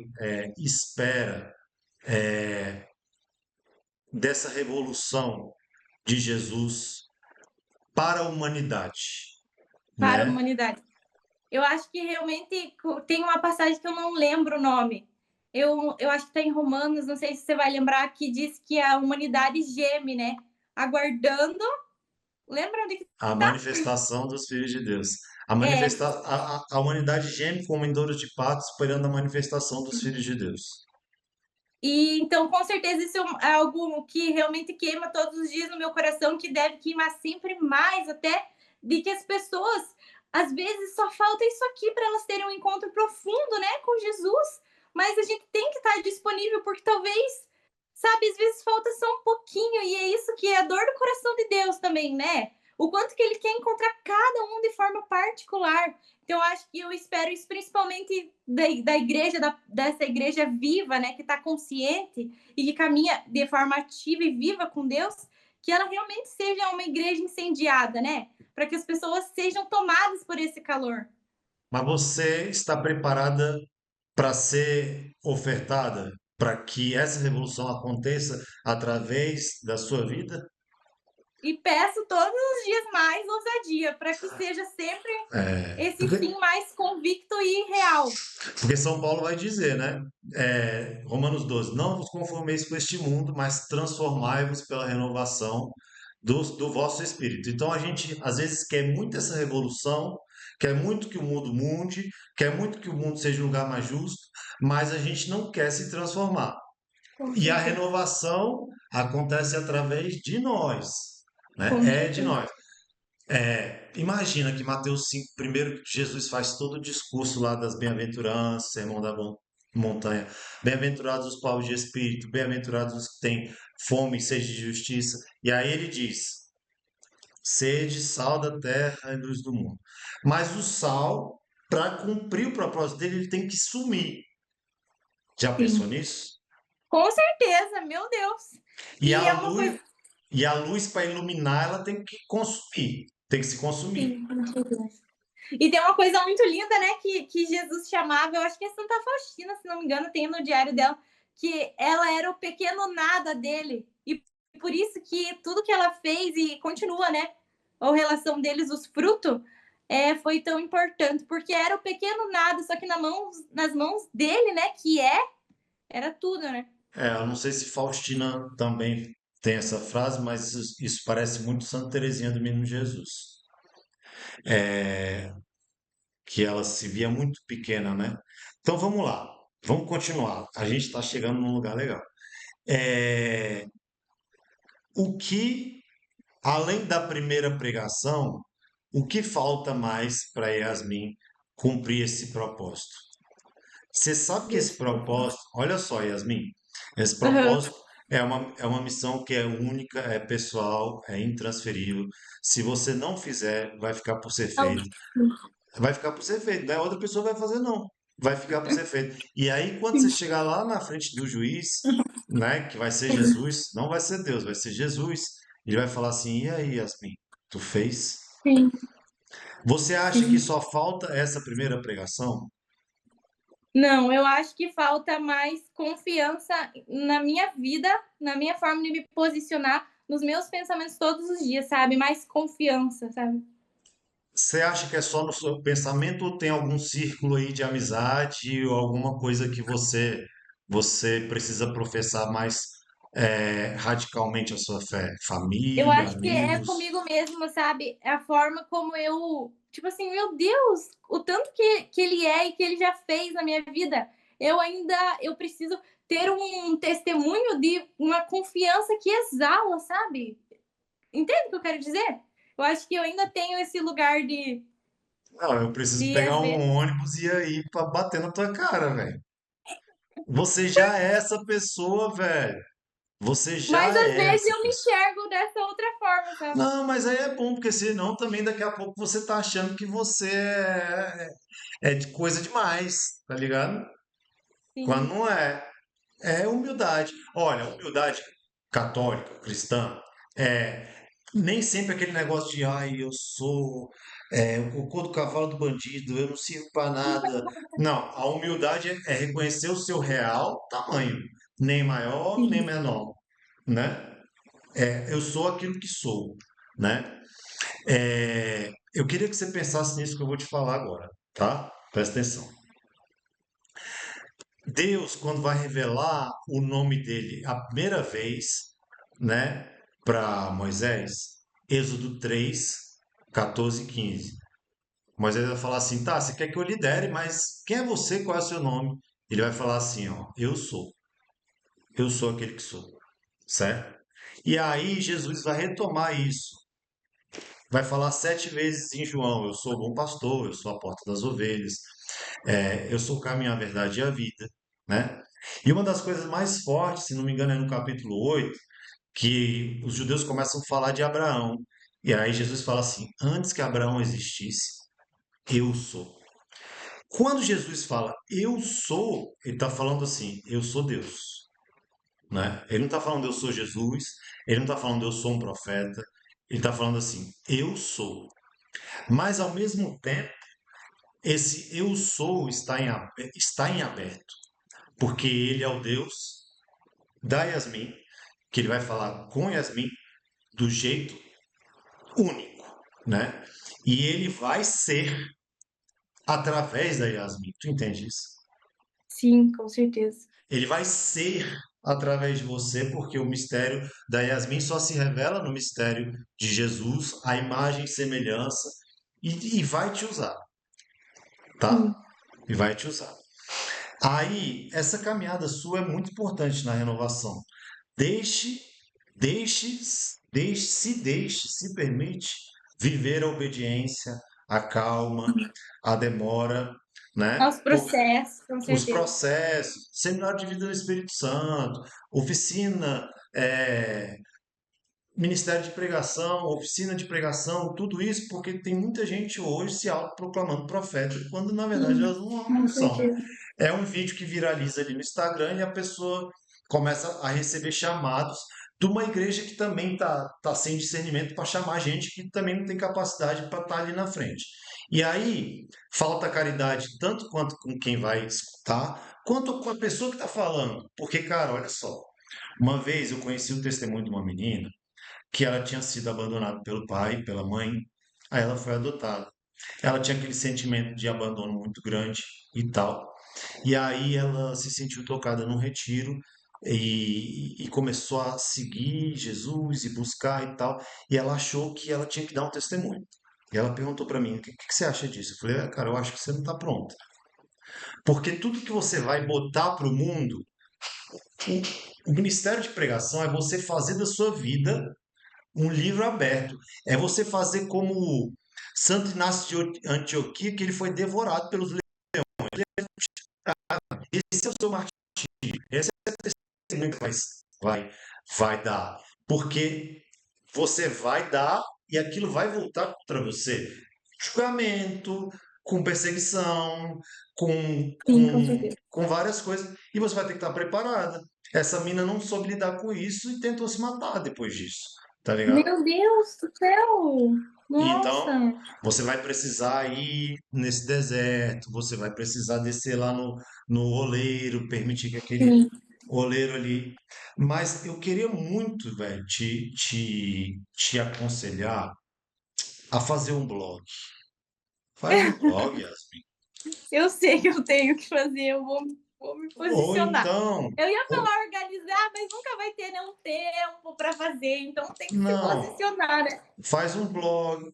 espera dessa revolução de Jesus para a humanidade, Para a né? humanidade. Eu acho que realmente tem uma passagem que eu não lembro o nome. Eu acho que está em Romanos, não sei se você vai lembrar, que diz que a humanidade geme, né? Aguardando. Lembra onde que A tá? manifestação dos filhos de Deus. É. A humanidade geme como em dores de parto, esperando a manifestação dos filhos de Deus. E então, com certeza, isso é algo que realmente queima todos os dias no meu coração, que deve queimar sempre mais, até de que as pessoas, às vezes, só falta isso aqui para elas terem um encontro profundo, né, com Jesus. Mas a gente tem que estar disponível, porque talvez, sabe, às vezes falta só um pouquinho, e é isso que é a dor do coração de Deus também, né? O quanto que ele quer encontrar cada um de forma particular. Então, eu acho que eu espero isso principalmente da igreja, dessa igreja viva, né, que está consciente e que caminha de forma ativa e viva com Deus, que ela realmente seja uma igreja incendiada, né? Para que as pessoas sejam tomadas por esse calor. Mas você está preparada para ser ofertada, para que essa revolução aconteça através da sua vida? E peço todos os dias mais ousadia, para que seja sempre esse Porque, sim mais convicto e real. porque São Paulo vai dizer, né? Romanos 12: não vos conformeis com este mundo, mas transformai-vos pela renovação do vosso espírito. Então a gente às vezes quer muito essa revolução, quer muito que o mundo mude, quer muito que o mundo seja um lugar mais justo, mas a gente não quer se transformar. Com E a certeza. renovação acontece através de nós, né? Com É de certeza. nós. Imagina que Mateus 5, primeiro Jesus faz todo o discurso lá das bem-aventuranças, Sermão da Montanha. Bem-aventurados os pobres de espírito, bem-aventurados os que têm fome e sede de justiça. E aí ele diz: sede, sal da terra e luz do mundo. Mas o sal, para cumprir o propósito dele, ele tem que sumir. Já pensou Sim. nisso? Com certeza, meu Deus. E E a é uma luz, coisa. e a luz para iluminar, ela tem que consumir, tem que se consumir. Sim, com certeza. E tem uma coisa muito linda, né, que Jesus chamava, eu acho que é Santa Faustina, se não me engano, tem no diário dela, que ela era o pequeno nada dele. E por isso que tudo que ela fez e continua, né, a relação deles, os frutos, foi tão importante, porque era o pequeno nada, só que nas mãos dele, né, era tudo, né? Eu não sei se Faustina também tem essa frase, mas isso parece muito Santa Teresinha do Menino Jesus. É, que ela se via muito pequena, né? Então vamos lá, vamos continuar. A gente está chegando num lugar legal. É, o que, além da primeira pregação, o que falta mais para Yasmin cumprir esse propósito? Você sabe que esse Deus. propósito, olha só, Yasmin, esse Aham. propósito é uma missão que é única, é pessoal, é intransferível. Se você não fizer, vai ficar por ser Não. feito. Vai ficar por ser feito, não é outra pessoa vai fazer, não. Vai ficar por ser feito. E aí, quando você chegar lá na frente do juiz, né, que vai ser Jesus, não vai ser Deus, vai ser Jesus, ele vai falar assim: e aí, Yasmin, tu fez? Sim, Você acha que sim. só falta essa primeira pregação? Não, eu acho que falta mais confiança na minha vida, na minha forma de me posicionar, nos meus pensamentos todos os dias, sabe? Mais confiança, sabe? Você acha que é só no seu pensamento ou tem algum círculo aí de amizade ou alguma coisa que você precisa professar mais radicalmente a sua fé? Eu Família, acho que é amigos? comigo mesmo, sabe? É a forma como eu, tipo assim, meu Deus, o tanto que ele é e que ele já fez na minha vida. Eu preciso ter um testemunho de uma confiança que exala, sabe? Entende o que eu quero dizer? Eu acho que eu ainda tenho esse lugar Não, eu preciso de pegar às um vezes. ônibus e ir aí pra bater na tua cara, velho. Você já é essa pessoa, velho. Você Mas já às é vezes essa eu me pessoa. enxergo dessa outra forma, sabe? Não, mas aí é bom, porque senão também daqui a pouco você tá achando que você é de coisa demais, tá ligado? Quando Sim. não é. É humildade. Olha, humildade. católica, cristã, é, nem sempre aquele negócio de, ai, eu sou o cocô do cavalo do bandido, eu não sirvo para nada. Não, a humildade é reconhecer o seu real tamanho, nem maior, nem Sim. menor, né? Eu sou aquilo que sou, né? Eu queria que você pensasse nisso que eu vou te falar agora, tá? Presta atenção. Deus, quando vai revelar o nome dele a primeira vez, né, para Moisés, Êxodo 3, 14 e 15. Moisés vai falar assim: tá, você quer que eu lidere, mas quem é você? Qual é o seu nome? Ele vai falar assim: ó, eu sou aquele que sou, certo? E aí Jesus vai retomar isso, vai falar 7 vezes em João: eu sou o bom pastor, eu sou a porta das ovelhas, eu sou o caminho, a verdade e a vida, né? E uma das coisas mais fortes, se não me engano, é no capítulo 8, que os judeus começam a falar de Abraão. E aí Jesus fala assim: antes que Abraão existisse, eu sou. Quando Jesus fala eu sou, ele está falando assim: eu sou Deus. Né? Ele não está falando eu sou Jesus, ele não está falando eu sou um profeta, ele está falando assim: eu sou. Mas ao mesmo tempo, esse eu sou está em aberto, porque ele é o Deus da Yasmin, que ele vai falar com Yasmin do jeito único, né? E ele vai ser através da Yasmin. Tu entende isso? Sim, com certeza. Ele vai ser através de você, porque o mistério da Yasmin só se revela no mistério de Jesus, a imagem e semelhança, e vai te usar, tá? Sim, E vai te usar. Aí, essa caminhada sua é muito importante na renovação. Deixe, deixe, se permite viver a obediência, a calma, a demora, né? aos processos, com Os certeza. processos, seminário de vida do Espírito Santo, oficina, ministério de pregação, oficina de pregação, tudo isso porque tem muita gente hoje se autoproclamando profeta, quando na verdade Sim, elas não com são. certeza. É um vídeo que viraliza ali no Instagram e a pessoa começa a receber chamados de uma igreja que também tá sem discernimento para chamar gente que também não tem capacidade para estar ali na frente. E aí falta caridade tanto quanto com quem vai escutar, quanto com a pessoa que está falando. Porque, cara, olha só, uma vez eu conheci o testemunho de uma menina que ela tinha sido abandonada pelo pai, pela mãe, aí ela foi adotada. Ela tinha aquele sentimento de abandono muito grande e tal. E aí ela se sentiu tocada num retiro e começou a seguir Jesus e buscar e tal. E ela achou que ela tinha que dar um testemunho. E ela perguntou para mim: o que você acha disso? Eu falei: cara, eu acho que você não está pronta. Porque tudo que você vai botar para o mundo, o ministério de pregação é você fazer da sua vida um livro aberto. É você fazer como Santo Inácio de Antioquia, que ele foi devorado pelos leões. Esse é o seu martírio. Esse é o testemunho que vai dar. Porque você vai dar e aquilo vai voltar contra você. Julgamento, com perseguição, com, Sim, com com, certeza. com várias coisas. E você vai ter que estar preparada. Essa mina não soube lidar com isso e tentou se matar depois disso. Tá ligado? Meu Deus do céu! Então, Nossa! você vai precisar ir nesse deserto, você vai precisar descer lá no oleiro, permitir que aquele Sim. oleiro ali. Mas eu queria muito, velho, te aconselhar a fazer um blog. Faz um blog, Yasmin. Eu sei que eu tenho que fazer, vou me Ou posicionar. então, Eu ia ou- falar organizar, mas nunca vai ter nenhum tempo para fazer, então tem que se não, posicionar, né? faz um blog,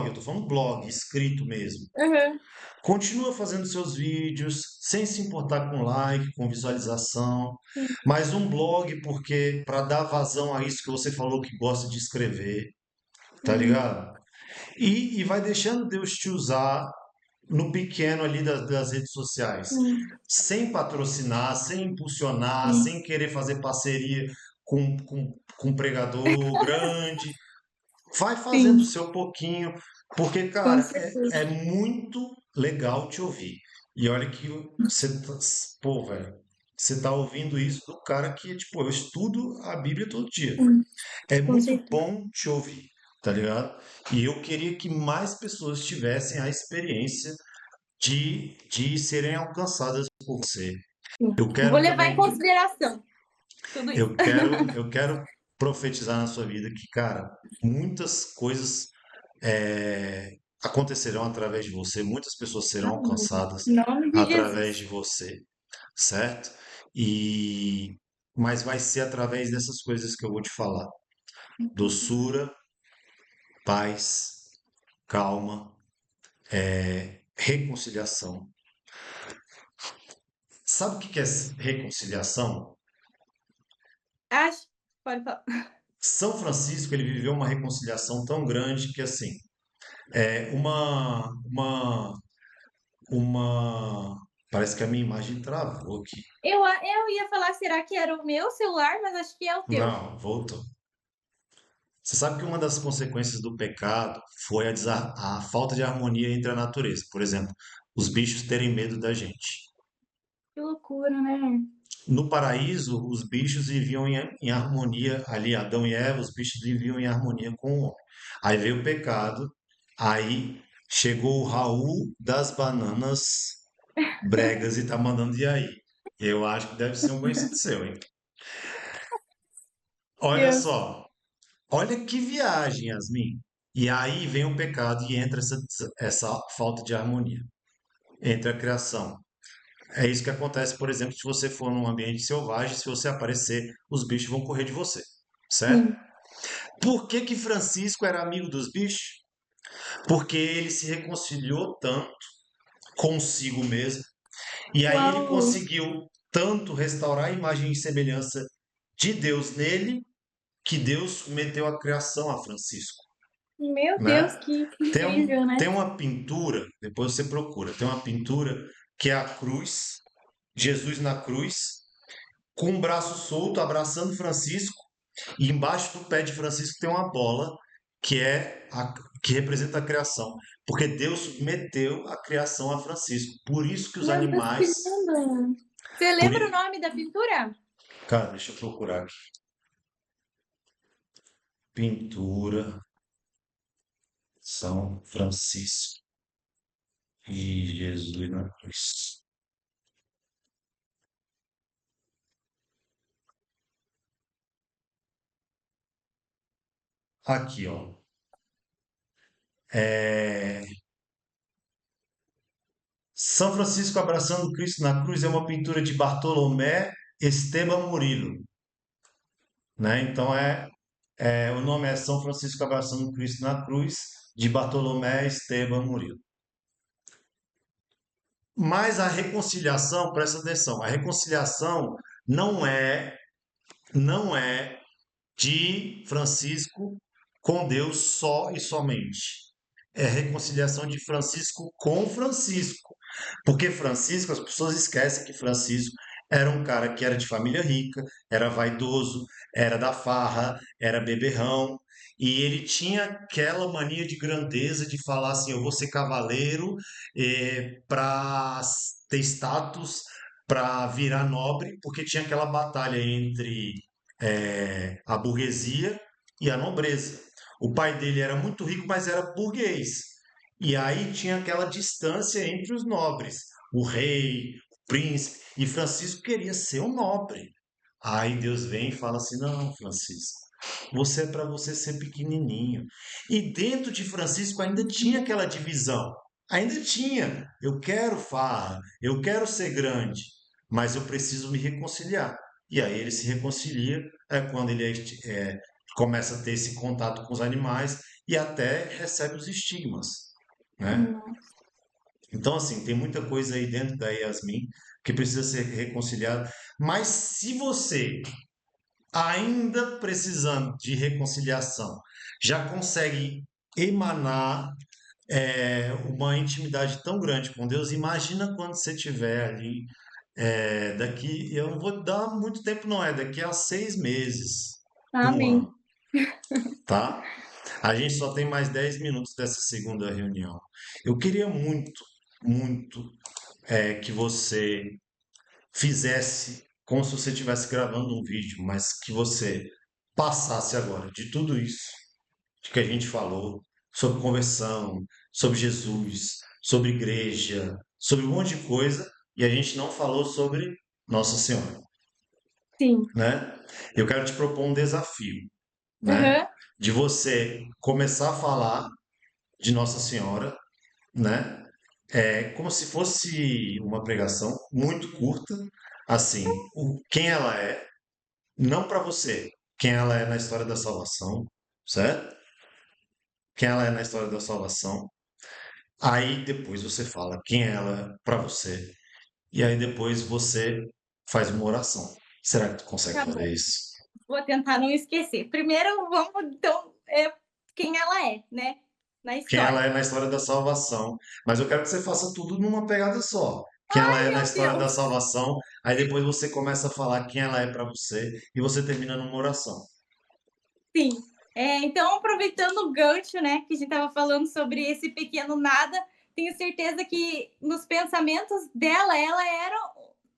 eu tô falando blog, escrito mesmo. Uhum. Continua fazendo seus vídeos sem se importar com like, com visualização, Sim, mas um blog porque para dar vazão a isso que você falou que gosta de escrever, tá uhum, ligado? E vai deixando Deus te usar no pequeno ali das redes sociais, sim, sem patrocinar, sem impulsionar, sim, sem querer fazer parceria com um pregador grande. Vai fazendo o sim, seu pouquinho, porque, com cara, é certeza. muito legal te ouvir. E olha que você, pô, velho, você está ouvindo isso do cara que, tipo, eu estudo a Bíblia todo dia. Sim, É com muito certeza. bom te ouvir, tá ligado? E eu queria que mais pessoas tivessem a experiência de serem alcançadas por você. Sim. Eu Vou quero levar em também, consideração tudo isso. eu quero profetizar na sua vida que, cara, muitas coisas acontecerão através de você, muitas pessoas serão Amém. alcançadas Em nome de através de Jesus. você, certo? E mas vai ser através dessas coisas que eu vou te falar. Doçura, paz, calma, reconciliação. Sabe o que é reconciliação? Acho. Pode falar. São Francisco ele viveu uma reconciliação tão grande que assim é uma parece que a minha imagem travou aqui. Eu ia falar, será que era o meu celular? Mas acho que é o teu. Não, voltou. Você sabe que uma das consequências do pecado foi a falta de harmonia entre a natureza. Por exemplo, os bichos terem medo da gente. Que loucura, né? No paraíso, os bichos viviam em harmonia, ali Adão e Eva, os bichos viviam em harmonia com o homem. Aí veio o pecado, aí chegou o Raul das bananas bregas e tá mandando e aí. Eu acho que deve ser um conhecido seu, hein? Olha Deus. só, olha que viagem, Yasmin. E aí vem o pecado e entra essa falta de harmonia entre a criação. É isso que acontece, por exemplo, se você for num ambiente selvagem, se você aparecer, os bichos vão correr de você, certo? Sim. Por que que Francisco era amigo dos bichos? Porque ele se reconciliou tanto consigo mesmo, e aí ele Uau. conseguiu tanto restaurar a imagem e semelhança de Deus nele, que Deus meteu a criação a Francisco, Meu Deus, né? que incrível, Tem né? uma pintura, depois você procura, tem uma pintura que é a cruz, Jesus na cruz, com o braço solto, abraçando Francisco, e embaixo do pé de Francisco tem uma bola que representa a criação, porque Deus submeteu a criação a Francisco. Por isso que os Meu Deus, que animais, lindo. Você por, lembra o i- nome da pintura? cara, deixa eu procurar aqui. Pintura São Francisco e Jesus na cruz. Aqui, ó. É, São Francisco abraçando Cristo na cruz é uma pintura de Bartolomé Esteban Murilo, né? Então o nome é São Francisco abraçando Cristo na cruz de Bartolomé Esteban Murilo. Mas a reconciliação, presta atenção, a reconciliação não é não é de Francisco com Deus só e somente. É a reconciliação de Francisco com Francisco. Porque Francisco, as pessoas esquecem que Francisco era um cara que era de família rica, era vaidoso, era da farra, era beberrão, e ele tinha aquela mania de grandeza de falar assim: eu vou ser cavaleiro para ter status, para virar nobre, porque tinha aquela batalha entre a burguesia e a nobreza. O pai dele era muito rico, mas era burguês. E aí tinha aquela distância entre os nobres, o rei, o príncipe, e Francisco queria ser um nobre. Aí Deus vem e fala assim: não, Francisco, você é para você ser pequenininho. E dentro de Francisco ainda tinha aquela divisão. Ainda tinha. Eu quero farra, eu quero ser grande, mas eu preciso me reconciliar. E aí ele se reconcilia quando ele começa a ter esse contato com os animais e até recebe os estigmas, né? Nossa. Então, assim, tem muita coisa aí dentro da Yasmin que precisa ser reconciliada. Mas se você, ainda precisando de reconciliação, já consegue emanar uma intimidade tão grande com Deus, imagina quando você estiver ali, daqui, eu não vou dar muito tempo, não, é daqui a 6 meses, um Amém. ano, tá? A gente só tem mais 10 minutos dessa segunda reunião. Eu queria muito, muito que você fizesse. como se você estivesse gravando um vídeo, mas que você passasse agora de tudo isso de que a gente falou, sobre conversão, sobre Jesus, sobre igreja, sobre um monte de coisa, e a gente não falou sobre Nossa Senhora, Sim. né? Eu quero te propor um desafio, né? Aham. De você começar a falar de Nossa Senhora, né? Como se fosse uma pregação muito curta, assim, quem ela é, não para você, quem ela é na história da salvação, certo? Quem ela é na história da salvação. Aí depois você fala quem ela é para você. E aí depois você faz uma oração. Será que tu consegue Tá fazer bom. isso? Vou tentar não esquecer. Primeiro, vamos, então, quem ela é, né? Na Quem ela história. é na história da salvação. Mas eu quero que você faça tudo numa pegada só. Quem ela Ai, é na meu história da Deus. salvação. Aí depois você começa a falar quem ela é para você. E você termina numa oração. Sim. Então, aproveitando o gancho, né, que a gente estava falando sobre esse pequeno nada, tenho certeza que nos pensamentos dela, ela era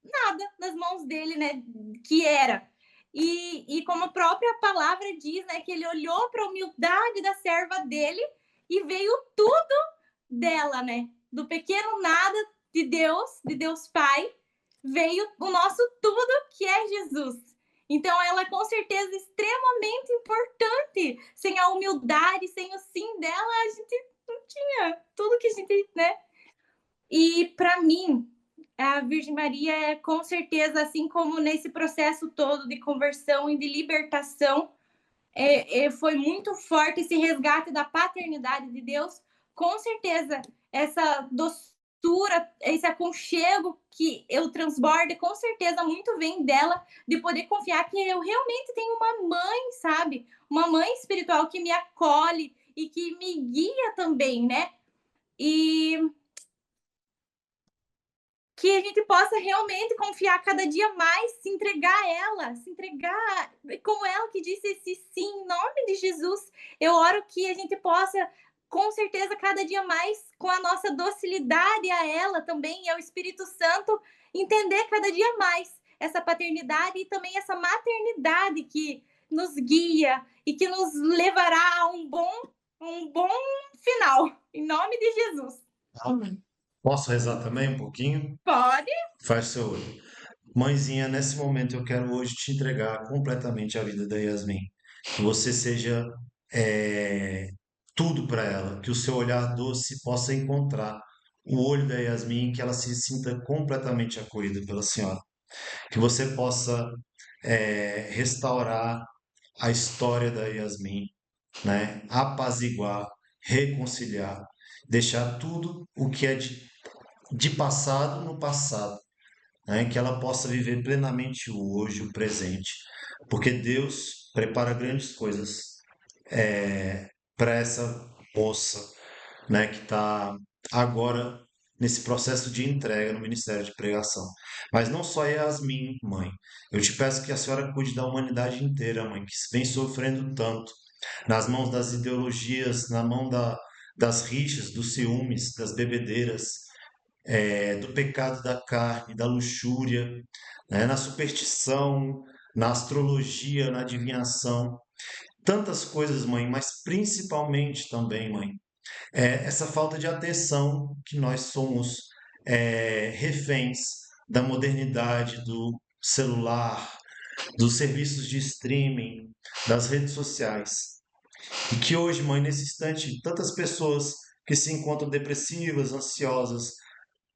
nada nas mãos dele, né, que era. E como a própria palavra diz, né, que ele olhou para a humildade da serva dele e veio tudo dela, né, do pequeno nada de Deus Pai, veio o nosso tudo, que é Jesus. Então, ela é com certeza extremamente importante. Sem a humildade, sem o sim dela, a gente não tinha tudo que a gente, né? E para mim, a Virgem Maria é com certeza, assim como nesse processo todo de conversão e de libertação, foi muito forte esse resgate da paternidade de Deus. Com certeza, essa doçura, esse aconchego que eu transbordo, com certeza muito vem dela, de poder confiar que eu realmente tenho uma mãe, sabe? Uma mãe espiritual que me acolhe e que me guia também, né? E que a gente possa realmente confiar cada dia mais, se entregar a ela, se entregar, como ela que disse esse sim, em nome de Jesus. Eu oro que a gente possa, com certeza, cada dia mais, com a nossa docilidade a ela também, e ao Espírito Santo, entender cada dia mais essa paternidade e também essa maternidade que nos guia e que nos levará a um bom final, em nome de Jesus. Amém. Posso rezar também um pouquinho? Pode? Faz seu olho. Mãezinha, nesse momento eu quero hoje te entregar completamente a vida da Yasmin. Que você seja é, tudo para ela, que o seu olhar doce possa encontrar o olho da Yasmin, que ela se sinta completamente acolhida pela senhora. Que você possa restaurar a história da Yasmin, né? Apaziguar, reconciliar, deixar tudo o que é de passado no passado, né? Que ela possa viver plenamente o hoje, o presente, porque Deus prepara grandes coisas para essa moça, né? Que está agora nesse processo de entrega no Ministério de Pregação. Mas não só Yasmin, mãe. Eu te peço que a senhora cuide da humanidade inteira, mãe, que vem sofrendo tanto nas mãos das ideologias, na mão das rixas, dos ciúmes, das bebedeiras, do pecado da carne, da luxúria, né, na superstição, na astrologia, na adivinhação. Tantas coisas, mãe, mas principalmente também, mãe, essa falta de atenção que nós somos reféns da modernidade, do celular, dos serviços de streaming, das redes sociais. E que hoje, mãe, nesse instante, tantas pessoas que se encontram depressivas, ansiosas,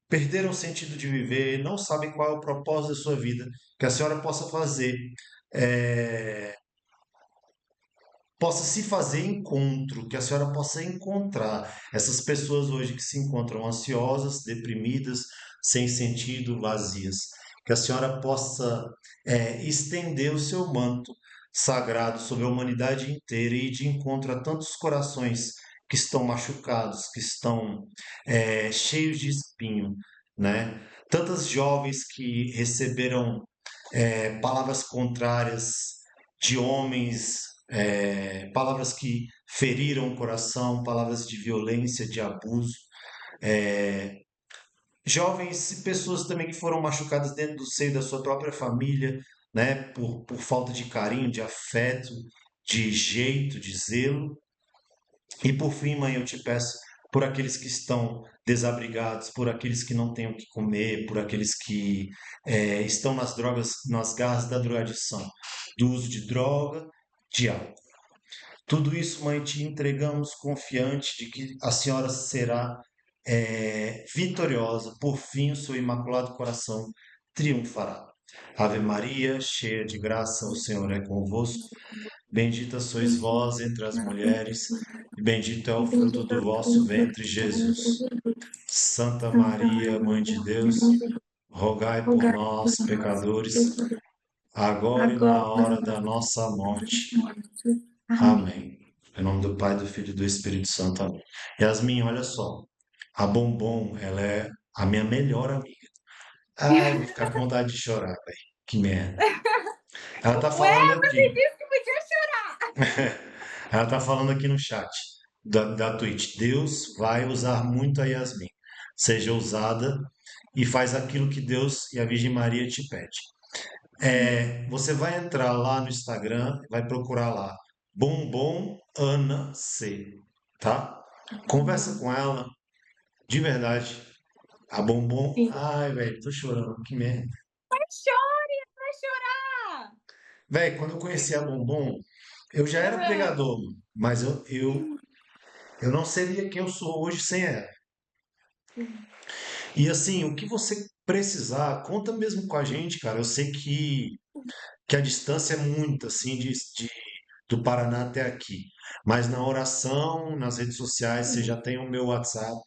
perderam o sentido de viver, não sabem qual é o propósito da sua vida, que a senhora possa fazer, é, possa se fazer encontro, que a senhora possa encontrar essas pessoas hoje que se encontram ansiosas, deprimidas, sem sentido, vazias. Que a senhora possa estender o seu manto sagrado sobre a humanidade inteira e ir de encontro a tantos corações que estão machucados, que estão cheios de espinho, né? Tantas jovens que receberam palavras contrárias de homens, palavras que feriram o coração, palavras de violência, de abuso, jovens e pessoas também que foram machucadas dentro do seio da sua própria família, né, por falta de carinho, de afeto, de jeito, de zelo. E por fim, mãe, eu te peço por aqueles que estão desabrigados, por aqueles que não têm o que comer, por aqueles que estão nas drogas, nas garras da drogadição, do uso de droga, de álcool. Tudo isso, mãe, te entregamos confiante de que a senhora será vitoriosa. Por fim, o seu imaculado coração triunfará. Ave Maria, cheia de graça, o Senhor é convosco. Bendita sois vós entre as mulheres, e bendito é o fruto do vosso ventre, Jesus. Santa Maria, Mãe de Deus, rogai por nós, pecadores, agora e na hora da nossa morte. Amém. Amém. Em nome do Pai, do Filho e do Espírito Santo. Amém. Yasmin, olha só. A Bombom, ela é a minha melhor amiga. Ai, vou ficar com vontade de chorar, velho. Que merda. Ela tá Ué, falando você aqui. disse que podia chorar. Ela tá falando aqui no chat da Twitch. Deus vai usar muito a Yasmin. Seja ousada e faz aquilo que Deus e a Virgem Maria te pede. Você vai entrar lá no Instagram, vai procurar lá Bombom Ana C, tá? Conversa com ela, de verdade. A Bombom, Sim. ai, velho, tô chorando, que merda. Não chore, vai chorar. Velho, quando eu conheci a Bombom, eu já era Aham. pregador, mas eu não seria quem eu sou hoje sem ela. E assim, o que você precisar, conta mesmo com a gente, cara. Eu sei que a distância é muito, assim, do Paraná até aqui. Mas na oração, nas redes sociais, você já tem o meu WhatsApp.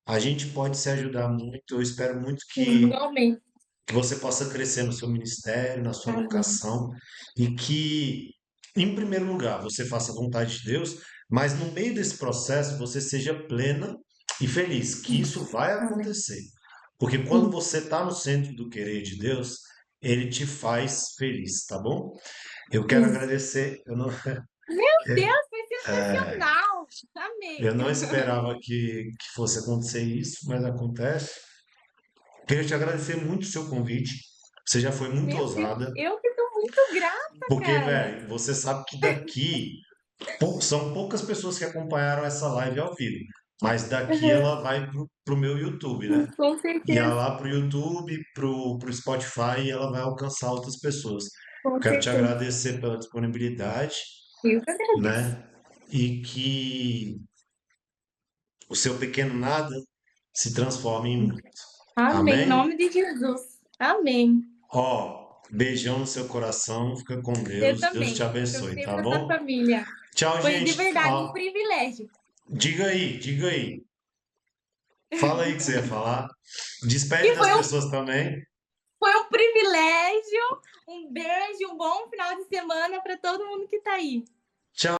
A gente pode se ajudar muito. Eu espero muito Igualmente. que você possa crescer no seu ministério, na sua Amém. vocação, e que, em primeiro lugar, você faça a vontade de Deus, mas no meio desse processo você seja plena e feliz, que isso vai Amém. acontecer. Porque quando Sim. você está no centro do querer de Deus, ele te faz feliz, tá bom? Eu quero Isso. agradecer. Meu Deus, foi sensacional. Eu Amei. não esperava que fosse acontecer isso, mas acontece. Queria te agradecer muito o seu convite. Você já foi muito Meu Deus, ousada. eu que tô muito grata, Porque, cara. velho, você sabe que daqui são poucas pessoas que acompanharam essa live ao vivo. Mas daqui Aham. ela vai pro meu YouTube, né? Com E ela certeza, lá pro YouTube, pro Spotify, e ela vai alcançar outras pessoas. com Quero te certeza. agradecer pela disponibilidade, Eu que agradeço. né? E que o seu pequeno nada se transforme em muito. Amém. Em Amém? nome de Jesus. Amém. Ó, beijão no seu coração, fica com Eu Deus. Deus te também. Pra abençoe, você e tá pra sua bom? família. Tchau, Foi de gente. verdade um Ó, privilégio. diga aí, diga aí. Fala aí o que você ia falar. Despede Que das pessoas também. foi um privilégio. Um beijo, um bom final de semana para todo mundo que tá aí.